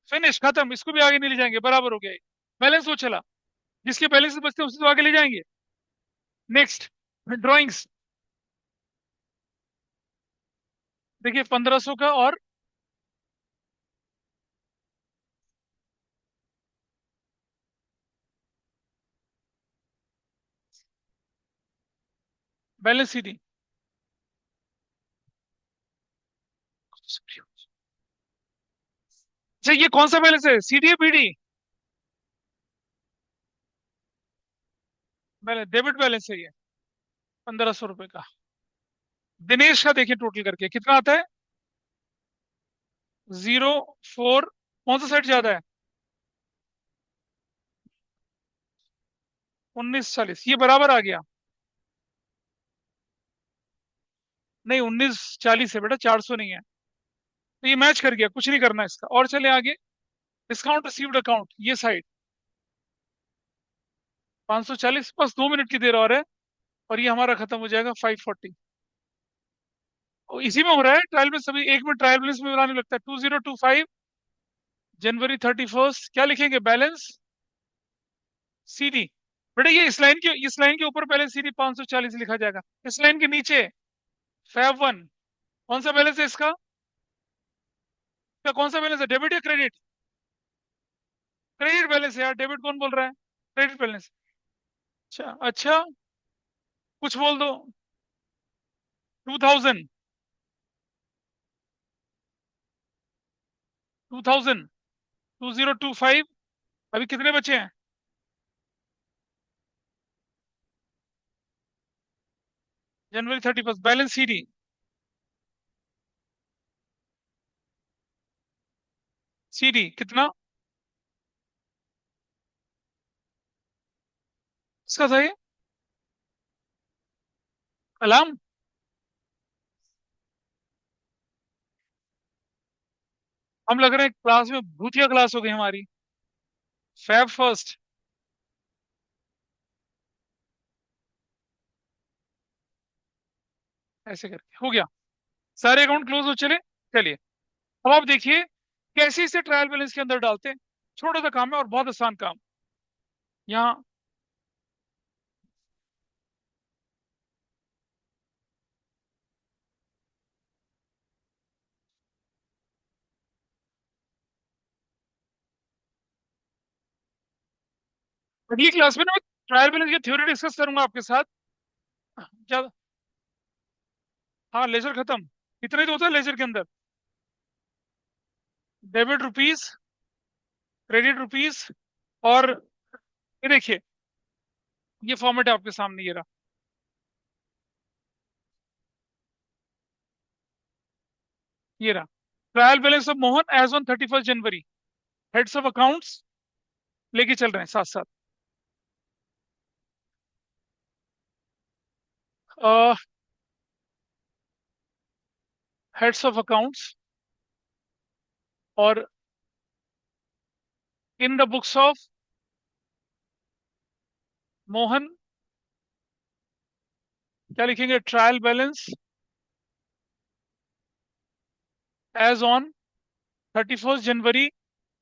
फिनिश, खत्म, इसको भी आगे नहीं ले जाएंगे, बराबर हो गया ये। बैलेंस वो चला। जिसके बैलेंस बचते हैं उसे तो आगे ले जाएंगे। Next, drawings. देखिए 1500 का और बैलेंस सीडी। अच्छा ये कौन सा बैलेंस है, सीडी या बीडी? बैलेंस, डेबिट बैलेंस है ये, 1500 रुपए का। दिनेश का देखिए टोटल करके कितना आता है, 04। कौन सा सेट ज्यादा है, 1940, ये बराबर आ गया। नहीं 1940 है बेटा, 400 नहीं है। तो ये मैच कर गया, कुछ नहीं करना इसका, और चले आगे। डिस्काउंट रिसीव्ड अकाउंट, ये साइड 540, बस 2 मिनट की देर और है, और ये हमारा खत्म हो जाएगा 540। इसी में हो रहा है ट्रायल में, सभी एक में ट्रायल बैलेंस में बनाने लगता है। 2025 जनवरी 31, क्या लिखेंगे, बैलेंस सीडी। बेटा ये इस लाइन के ऊपर बैलेंस सीडी 540 लिखा जाएगा, इस लाइन के नीचे Fab 1। कौन सा बैलेंस है इसका, कौन सा बैलेंस है, डेबिट या क्रेडिट? क्रेडिट बैलेंस है यार, डेबिट कौन बोल रहा है, क्रेडिट बैलेंस। अच्छा अच्छा, कुछ बोल दो। 2000, 2025। अभी कितने बचे हैं, January 31, बैलेंस सीडी। सीडी कितना, इसका था ये अलार्म। हम लग रहे हैं क्लास में भूतिया क्लास हो गई हमारी। Fab 1, ऐसे करके हो गया, सारे अकाउंट क्लोज हो चले। चलिए अब आप देखिए कैसे इसे ट्रायल बैलेंस के अंदर डालते हैं। छोटा सा काम है और बहुत आसान काम। यहाँ अगली क्लास में ना मैं ट्रायल बैलेंस की थ्योरी डिस्कस करूंगा आपके साथ। क्या, हाँ लेजर खत्म, इतना ही तो होता है लेजर के अंदर। डेबिट रुपीस, क्रेडिट रुपीस, और ये देखिए, ये फॉर्मेट है आपके सामने, ये रहा, ये रहा। Trial balance of Mohan as on 31 January, heads of accounts लेके चल रहे हैं साथ साथ। हेड्स ऑफ अकाउंट्स, और in the books of Mohan क्या लिखेंगे, ट्रायल बैलेंस एज ऑन 31 जनवरी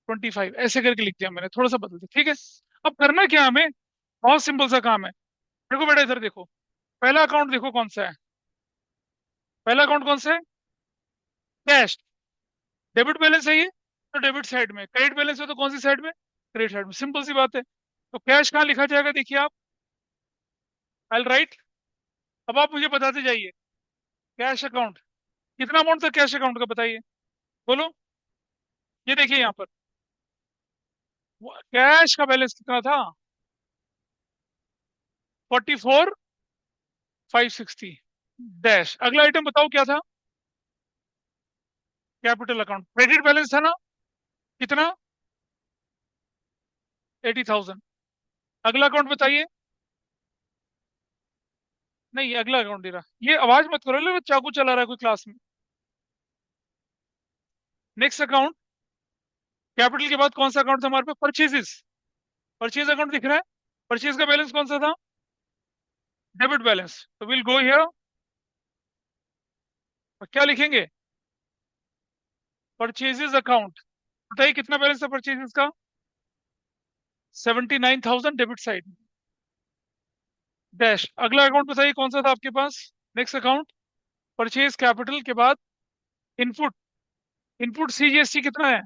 25, ऐसे करके लिख दिया मैंने, थोड़ा सा बदल दिया, ठीक है। अब करना क्या है हमें, बहुत सिंपल सा काम है। देखो बेटा इधर देखो, पहला अकाउंट देखो कौन सा है, पहला अकाउंट कौन सा है, कैश। डेबिट बैलेंस है ये, तो डेबिट साइड में, क्रेडिट बैलेंस है तो कौन सी साइड में, क्रेडिट साइड में, सिंपल सी बात है। तो कैश कहाँ लिखा जाएगा, देखिए आप, आई राइट। अब आप मुझे बताते जाइए, कैश अकाउंट, कितना अमाउंट था कैश अकाउंट का, बताइए, बोलो। ये देखिए यहाँ पर कैश का बैलेंस कितना था, 44,560 डैश। अगला आइटम बताओ क्या था, कैपिटल अकाउंट, क्रेडिट बैलेंस था ना, कितना, 80,000। अगला अकाउंट बताइए, नहीं अगला अकाउंट दे रहा, ये आवाज मत करो, लो चाकू चला रहा है कोई क्लास में। नेक्स्ट अकाउंट, कैपिटल के बाद कौन सा अकाउंट था हमारे पास, परचेजेस। परचेज अकाउंट दिख रहा है, परचेज का बैलेंस कौन सा था, डेबिट बैलेंस। तो विल गो हियर, और क्या लिखेंगे, परचेजेस अकाउंट। बताइए कितना बैलेंस था परचेजेस का, 79,000 डेबिट साइड। डैश। अगला अकाउंट बताइए कौन सा था आपके पास। नेक्स्ट अकाउंट, परचेज कैपिटल के बाद इनपुट। इनपुट सीजीएसटी कितना है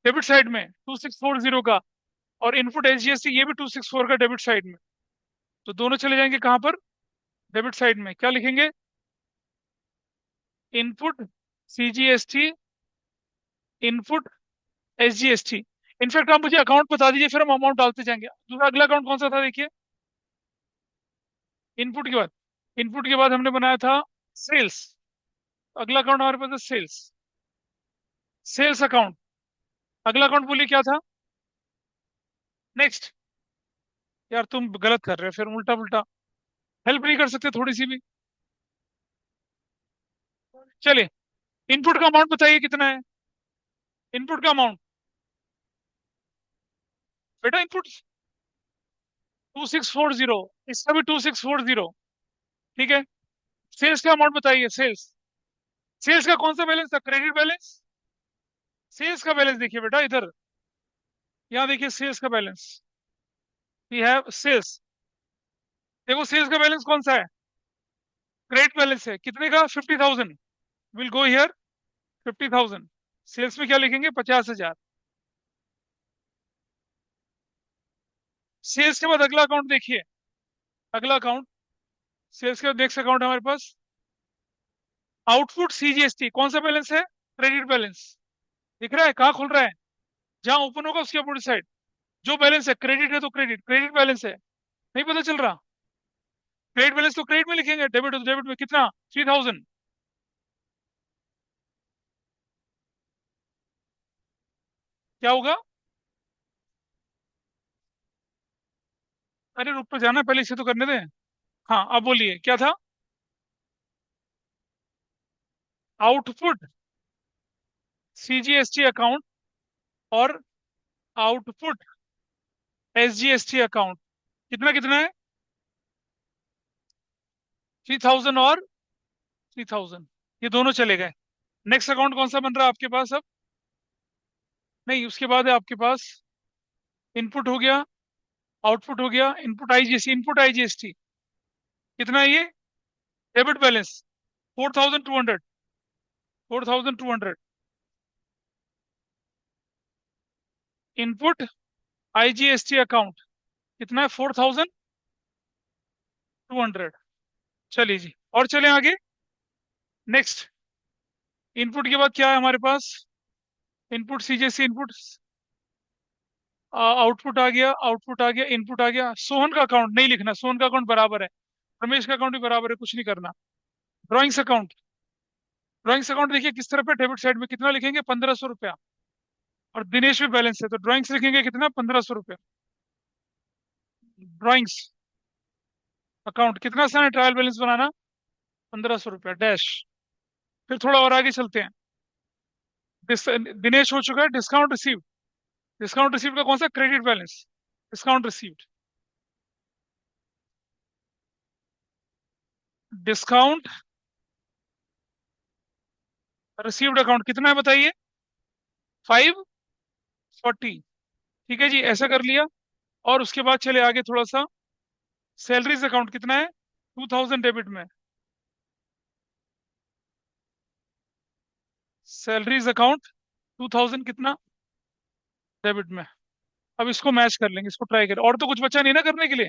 डेबिट साइड में? 2640 का। और इनपुट एसजीएसटी ये भी 264 का डेबिट साइड में। तो दोनों चले जाएंगे कहाँ पर? डेबिट साइड में। क्या लिखेंगे? Input CGST, input SGST. In fact आप मुझे अकाउंट बता दीजिए, फिर हम अमाउंट डालते जाएंगे। दूसरा अगला अकाउंट कौन सा था देखिए। इनपुट के बाद हमने बनाया था सेल्स। अगला अकाउंट हमारे पास है सेल्स। Sales account. अगला अकाउंट बोलिए क्या था। नेक्स्ट। यार तुम गलत कर रहे हो, फिर उल्टा पुल्टा। हेल्प नहीं कर सकते थोड़ी सी भी? चलिए, इनपुट का अमाउंट बताइए कितना है। इनपुट का अमाउंट, बेटा इनपुट 2640, इसका भी 2640। ठीक है। सेल्स का अमाउंट बताइए। सेल्स। सेल्स का कौन सा बैलेंस था? Credit balance. सेल्स का बैलेंस देखिए बेटा इधर, यहाँ देखिए सेल्स का बैलेंस। We have sales. देखो सेल्स का बैलेंस कौन सा है? क्रेडिट बैलेंस है। कितने का? 50,000। Will go here 50,000। सेल्स में क्या लिखेंगे? 50,000। सेल्स के बाद अगला अकाउंट देखिए। अगला अकाउंट, सेल्स का नेक्स्ट अकाउंट हमारे पास आउटपुट सीजीएसटी। कौन सा बैलेंस है? Credit balance. दिख रहा है कहाँ खुल रहा है? जहां ओपन होगा उसके अपोजिट साइड। जो बैलेंस है, क्रेडिट है तो क्रेडिट, क्रेडिट बैलेंस है। नहीं पता चल रहा? क्रेडिट बैलेंस तो क्रेडिट में लिखेंगे, डेबिट तो डेबिट में। कितना? 3,000। क्या होगा? अरे रुक तो जाना, पहले इसे तो करने दें। हाँ अब बोलिए क्या था। आउटपुट सीजीएसटी अकाउंट और आउटपुट एसजीएसटी अकाउंट। कितना कितना है? 3,000 और 3,000। ये दोनों चले गए। नेक्स्ट अकाउंट कौन सा बन रहा है आपके पास अब? नहीं, उसके बाद है आपके पास इनपुट हो गया, आउटपुट हो गया, इनपुट आईजीएसटी। इनपुट आईजीएसटी कितना है ये? Debit balance 4,200। 4,200। Input IGST account कितना है? 4,200। चलिए जी, और चलें आगे। नेक्स्ट, इनपुट के बाद क्या है हमारे पास? इनपुट सीजीएसटी, इनपुट आउटपुट आ गया, आउटपुट आ गया, इनपुट आ गया। सोहन का अकाउंट नहीं लिखना, सोहन का अकाउंट बराबर है। रमेश का अकाउंट भी बराबर है, कुछ नहीं करना। Drawings account. ड्राइंग्स अकाउंट देखिए किस तरफ है, डेबिट साइड में। कितना लिखेंगे? 1,500 रुपया। और दिनेश भी बैलेंस है, तो ड्राइंग्स लिखेंगे कितना? 1,500 रुपया। ड्राइंग्स अकाउंट कितना आसान है ट्रायल बैलेंस बनाना, 1,500 रुपया। डैश। फिर थोड़ा और आगे चलते हैं। दिनेश हो चुका है। Discount received. डिस्काउंट रिसीव्ड का कौन सा? Credit balance. Discount received. Discount received account कितना है बताइए? 540। ठीक है जी, ऐसा कर लिया। और उसके बाद चले आगे थोड़ा सा। सैलरीज अकाउंट कितना है? 2,000 डेबिट में। सैलरीज अकाउंट 2,000 कितना? डेबिट में। अब इसको मैच कर लेंगे, इसको ट्राई करें। और तो कुछ बचा नहीं ना करने के लिए।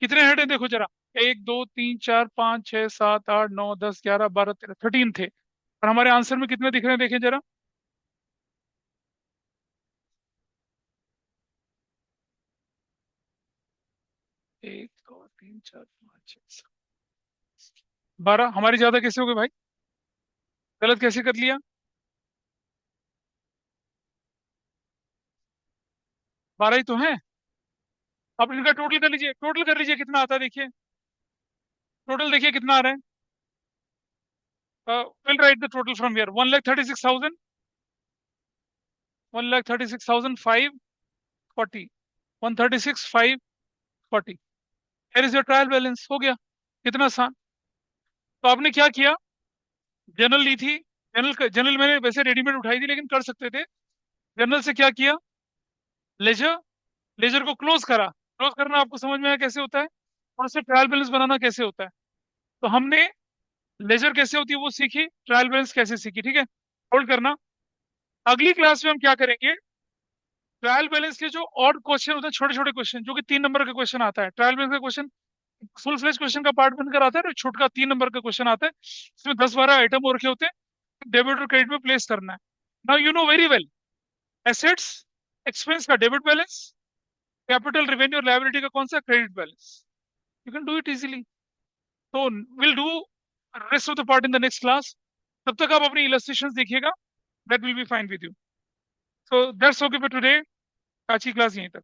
कितने हेड है देखो जरा। 1 2 3 4 5 6 7 8 9 10 11 12 13, 13 थे। और हमारे आंसर में कितने दिख रहे हैं देखें जरा। 1 2 3 4 5 6 12। हमारी ज्यादा कैसे हो गए भाई? गलत कैसे कर लिया? 12 ही तो है। अब इनका टोटल कर लीजिए, टोटल कर लीजिए कितना आता है देखिए। टोटल देखिए कितना आ रहा है। Will write the total from here. 1,36,000। 1,36,540। 1,36,540। Here is your trial balance. हो गया। कितना आसान। तो आपने क्या किया? जनरल ली थी। जनरल जनरल मैंने वैसे रेडीमेड उठाई थी, लेकिन कर सकते थे। जनरल से क्या किया? लेजर। लेजर को क्लोज करा। क्लोज करना आपको समझ में आया कैसे होता है, और उससे ट्रायल बैलेंस बनाना कैसे होता है। तो हमने लेजर कैसे होती है वो सीखी, ट्रायल बैलेंस कैसे सीखी, ठीक है। होल्ड करना। अगली क्लास में हम क्या करेंगे, ट्रायल बैलेंस के जो और क्वेश्चन होते हैं, छोटे छोटे क्वेश्चन, जो कि 3 नंबर का क्वेश्चन आता है। ट्रायल बैलेंस का क्वेश्चन फुल फ्लेज क्वेश्चन का पार्ट बनकर आता है, और छोटा 3 नंबर का क्वेश्चन आता है, इसमें 10-12 आइटम और रखे होते हैं, डेबिट और क्रेडिट में प्लेस करना है। Now you know very well, assets expense का डेबिट बैलेंस, कैपिटल रेवेन्यू और लायबिलिटी का कौन सा, credit balance. You can do it easily. तो will do rest of the part in the next class. तब तक आप अपनी इलस्ट्रेशन देखिएगा, that will be fine with you. So that's okay for today. आज की क्लास यहीं तक।